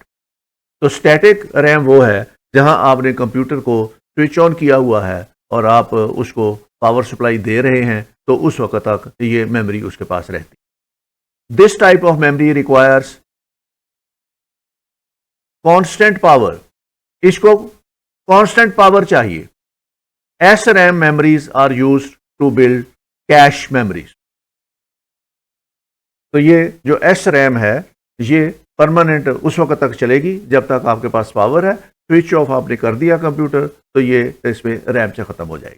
तो स्टैटिक रैम वो है जहां आपने कंप्यूटर को स्विच ऑन किया हुआ है और आप उसको पावर सप्लाई दे रहे हैं, तो उस वक्त तक ये मेमोरी उसके पास रहती है। This type of memory requires constant power, इसको कांस्टेंट पावर चाहिए। S RAM memories are used to build cache memories. तो ये जो एस रैम है ये परमानेंट उस वक्त तक चलेगी जब तक आपके पास पावर है। स्विच ऑफ आपने कर दिया कंप्यूटर तो ये इसमें रैम से खत्म हो जाएगी,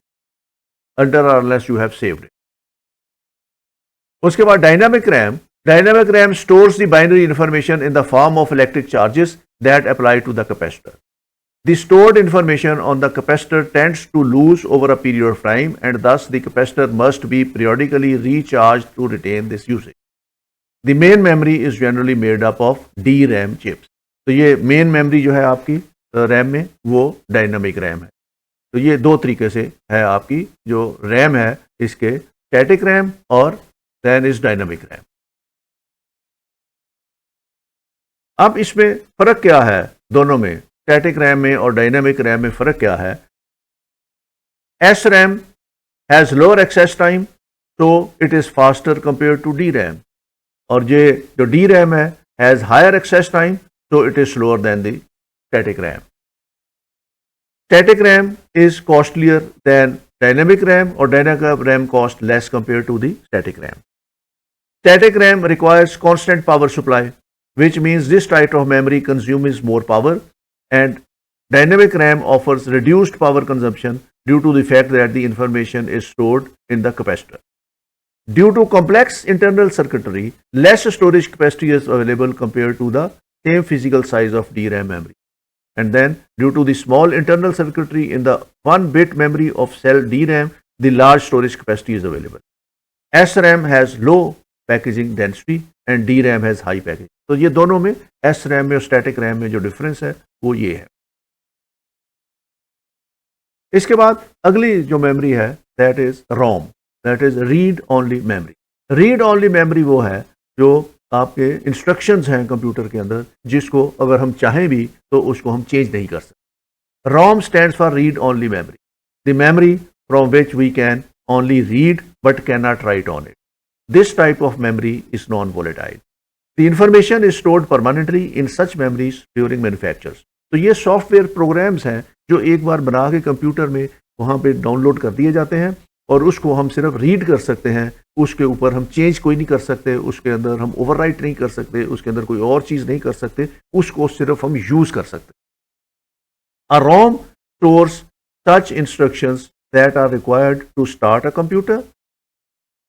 अंडर और unless you have saved it. उसके बाद dynamic RAM stores the binary information in the form of electric charges that apply to the capacitor. The stored information on the capacitor tends to lose over a period of time, and thus the capacitor must be periodically recharged to retain this usage. The main memory is generally made up of DRAM chips. तो ये main memory जो है आपकी RAM में वो dynamic RAM है। तो ये 2 तरीके से है आपकी जो रैम है, इसके स्टैटिक रैम और देन इज डायनामिक रैम। अब इसमें फर्क क्या है दोनों में, स्टैटिक रैम में और डायनामिक रैम में फर्क क्या है? S RAM has lower access time, so it is faster compared to DRAM, और ये जो DRAM है has higher access time, so it is slower than the static RAM. Static RAM is costlier than dynamic RAM, or dynamic RAM cost less compared to the static RAM. Static RAM requires constant power supply, which means this type of memory consumes more power, and dynamic RAM offers reduced power consumption due to the fact that the information is stored in the capacitor. Due to complex internal circuitry, less storage capacity is available compared to the same physical size of DRAM memory. And then, due to the small internal circuitry in the 1-bit memory of cell DRAM, the large storage capacity is available. SRAM has low packaging density and DRAM has high packaging. तो ये दोनों में SRAM में और static RAM में जो difference है वो ये है. इसके बाद अगली जो मेमोरी है that is ROM, that is read only memory. Read only memory वो है जो आपके इंस्ट्रक्शंस हैं कंप्यूटर के अंदर, जिसको अगर हम चाहें भी तो उसको हम चेंज नहीं कर सकते. ROM stands for read only memory, the memory from which we can only read but cannot write on it. This type of memory is non-volatile. The information is stored permanently in such memories during manufactures. तो ये software programmes हैं जो एक बार बना के computer में वहाँ पे डाउनलोड कर दिए जाते हैं और उसको हम सिर्फ रीड कर सकते हैं. उसके ऊपर हम चेंज कोई नहीं कर सकते, उसके अंदर हम ओवरराइट नहीं कर सकते, उसके अंदर कोई और चीज़ नहीं कर सकते, उसको सिर्फ हम यूज़ कर सकते. A ROM stores such instructions that are required to start a computer,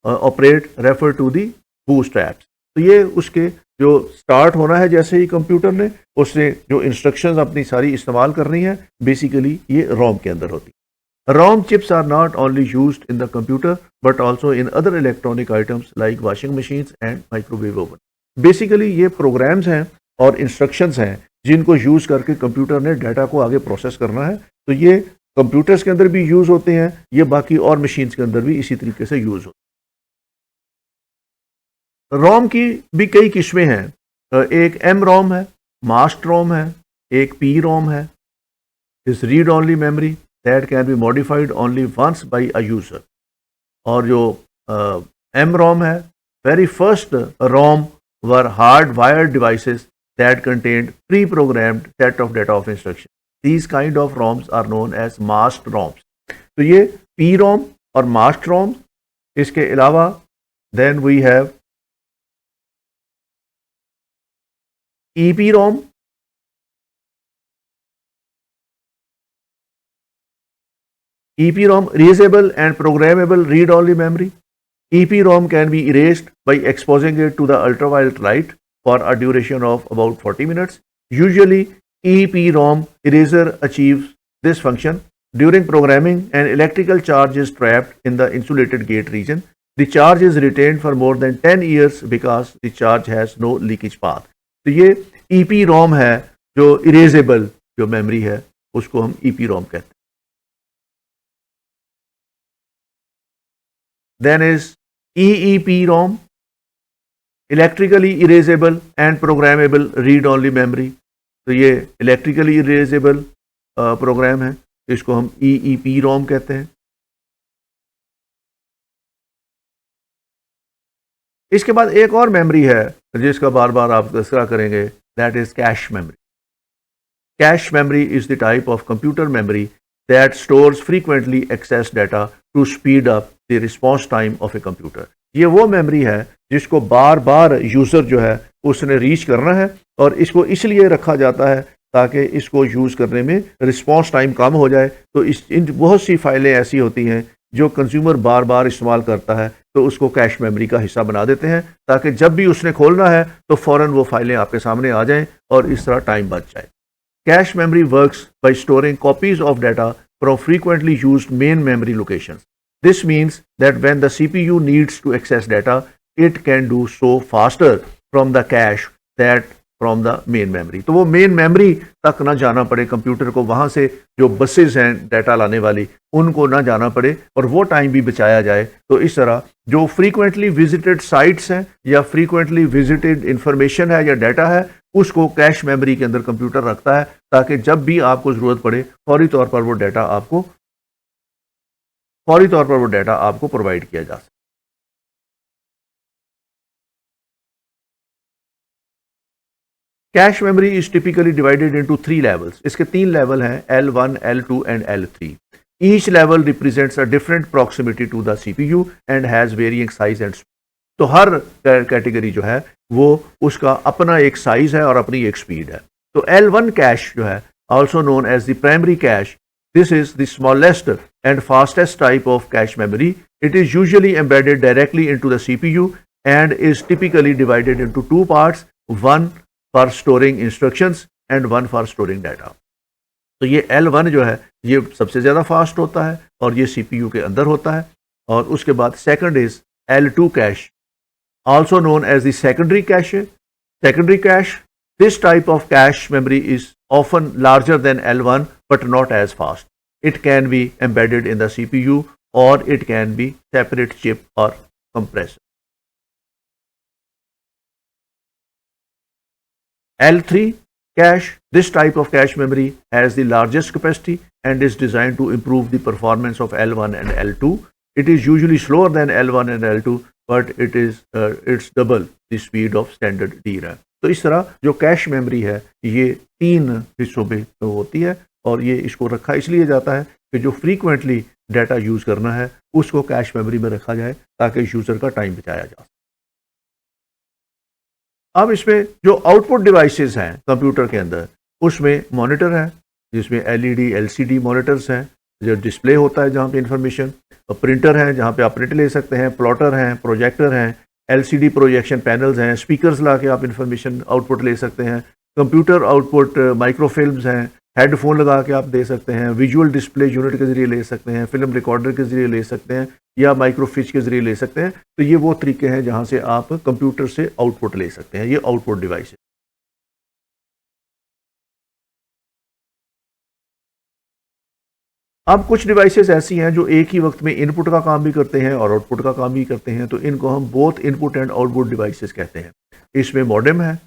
operate, refer to the bootstraps. तो ये उसके जो स्टार्ट होना है जैसे ही कंप्यूटर ने उसने जो इंस्ट्रक्शंस अपनी सारी इस्तेमाल करनी है, बेसिकली ये रोम के अंदर होती है. ROM chips are not only used in the computer but also in other electronic items like washing machines and microwave oven. Basically ये प्रोग्राम्स हैं और इंस्ट्रक्शंस हैं जिनको यूज करके कंप्यूटर ने डाटा को आगे प्रोसेस करना है. तो ये कंप्यूटर्स के अंदर भी यूज होते हैं, ये बाकी और मशीन्स के अंदर भी इसी तरीके से यूज होते हैं. रोम की भी कई किस्में हैं. एक एम रोम है, मास्ट रोम है, एक पी रोम है. इस read only memory that can be modified only once by a user. और जो एम रोम है, very first ROM were hard wired devices that contained pre programmed set of data of instruction. These kind of ROMs are known as masked ROMs. तो ये PROM और masked ROM. इसके अलावा then we have EPROM. EPROM, erasable and programmable read-only memory. EPROM can be erased by exposing it to the ultraviolet light for a duration of about 40 minutes. Usually EPROM eraser achieves this function during programming. An electrical charge is trapped in the insulated gate region. The charge is retained for more than 10 years because the charge has no leakage path. तो ये EPROM है जो erasable जो memory है, उसको हम EPROM कहते हैं. Then is EEPROM, electrically erasable and programmable read-only memory. तो ये इलेक्ट्रिकली इरेजेबल प्रोग्राम है, इसको हम EEPROM कहते हैं. इसके बाद एक और मेमोरी है जिसका बार बार आप तस्करा करेंगे, that is cache memory. Cache memory is the type of computer memory that stores frequently access data to speed up the response time of a computer. ये वो मेमोरी है जिसको बार बार यूज़र जो है उसने रीच करना है और इसको इसलिए रखा जाता है ताकि इसको यूज़ करने में रिस्पॉन्स टाइम कम हो जाए. तो इन बहुत सी फाइलें ऐसी होती हैं जो कंज्यूमर बार बार इस्तेमाल करता है, तो उसको कैश मेमोरी का हिस्सा बना देते हैं ताकि जब भी उसने खोलना है तो फ़ौरन वो फाइलें आपके सामने आ जाएं और इस तरह टाइम बच जाए. Cache memory works by storing copies of data from frequently used main memory locations. This means that when the CPU needs to access data, it can do so faster from the cache that from the main memory. तो वो main memory तक ना जाना पड़े computer को, वहाँ से जो बसेस हैं डाटा लाने वाली उनको ना जाना पड़े और वो टाइम भी बचाया जाए. तो इस तरह जो फ्रीक्वेंटली विजिटेड साइट्स हैं या फ्रीक्वेंटली विजिटेड इंफॉर्मेशन है या डाटा है, उसको कैश मेमोरी के अंदर कंप्यूटर रखता है ताकि जब भी आपको ज़रूरत पड़े फौरी तौर पर वो डाटा आपको प्रोवाइड किया जा सके. Cache memory is typically divided into 3 levels. इसके 3 लेवल हैं, L1, L2 and L3। Each level represents a different proximity to the CPU and has varying size and. तो हर कैटेगरी जो है वो उसका अपना एक साइज है और अपनी एक स्पीड है। तो L1 कैश जो है, also known as the primary cache, this is the smallest and fastest type of cache memory. It is usually embedded directly into the CPU and is typically divided into two parts, one for storing instructions and one for storing data. तो ये L1 जो है ये सबसे ज़्यादा fast होता है और ये CPU के अंदर होता है। और उसके बाद second is L2 cash, also known as the secondary cache. Secondary cache, this type of cache memory is often larger than L1 but not as fast. It can be embedded in the CPU or it can be separate chip or compressor. L3 cache, this type of cache memory has the largest capacity and is designed to improve the performance of L1 and L2. It is usually slower than L1 and L2 but it's double the speed of standard DRAM. तो इस तरह जो cache memory है ये 3 हिस्सों में होती है और ये इसको रखा इसलिए जाता है कि जो फ्रीक्वेंटली डाटा यूज़ करना है उसको कैश मेमोरी में रखा जाए ताकि यूज़र का टाइम बचाया जा सके। अब इसमें जो आउटपुट डिवाइसेस हैं कंप्यूटर के अंदर, उसमें मॉनिटर है जिसमें LED LCD मॉनिटर्स हैं जो डिस्प्ले होता है जहाँ पे इंफॉर्मेशन, प्रिंटर हैं जहाँ पे आप प्रिंट ले सकते हैं, प्लॉटर हैं, प्रोजेक्टर हैं, LCD प्रोजेक्शन पैनल्स हैं, स्पीकर्स ला के आप इंफॉर्मेशन आउटपुट ले सकते हैं, कंप्यूटर आउटपुट माइक्रोफिल्म्स हैं, हेडफोन लगा के आप दे सकते हैं, विजुअल डिस्प्ले यूनिट के ज़रिए ले सकते हैं, फिल्म रिकॉर्डर के ज़रिए ले सकते हैं या माइक्रोफिच के ज़रिए ले सकते हैं। तो ये वो तरीके हैं जहाँ से आप कंप्यूटर से आउटपुट ले सकते हैं, ये आउटपुट डिवाइस है। अब कुछ डिवाइसेस ऐसी हैं जो एक ही वक्त में इनपुट का काम भी करते हैं और आउटपुट का काम भी करते हैं, तो इनको हम both input and output devices कहते हैं। इसमें मॉडेम है,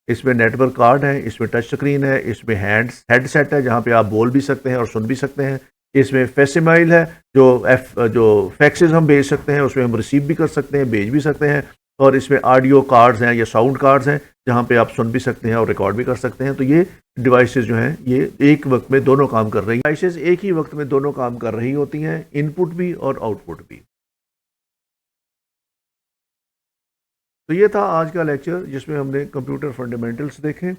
इसमें नेटवर्क कार्ड है, इसमें टच स्क्रीन है, इसमें हेडसेट है जहाँ पे आप बोल भी सकते हैं और सुन भी सकते हैं, इसमें फैसिमाइल है जो फैक्सेस हम भेज सकते हैं, उसमें हम रिसीव भी कर सकते हैं, भेज भी सकते हैं, और इसमें ऑडियो कार्ड्स हैं या साउंड कार्ड्स हैं जहाँ पे आप सुन भी सकते हैं और रिकॉर्ड भी कर सकते हैं। तो ये डिवाइसेस जो हैं ये एक वक्त में दोनों काम कर रही हैं, डिवाइसेस एक ही वक्त में दोनों काम कर रही होती हैं, इनपुट भी और आउटपुट भी। तो ये था आज का लेक्चर जिसमें हमने कंप्यूटर फंडामेंटल्स देखे।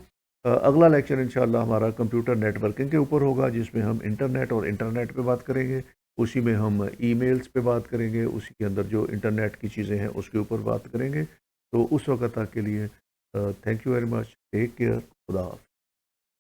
अगला लेक्चर इंशाल्लाह हमारा कंप्यूटर नेटवर्किंग के ऊपर होगा जिसमें हम इंटरनेट और इंटरनेट पे बात करेंगे, उसी में हम ईमेल्स पे बात करेंगे, उसी के अंदर जो इंटरनेट की चीज़ें हैं उसके ऊपर बात करेंगे। तो उस वक्त तक के लिए thank you very much, take care, खुदा हाफ़िज़।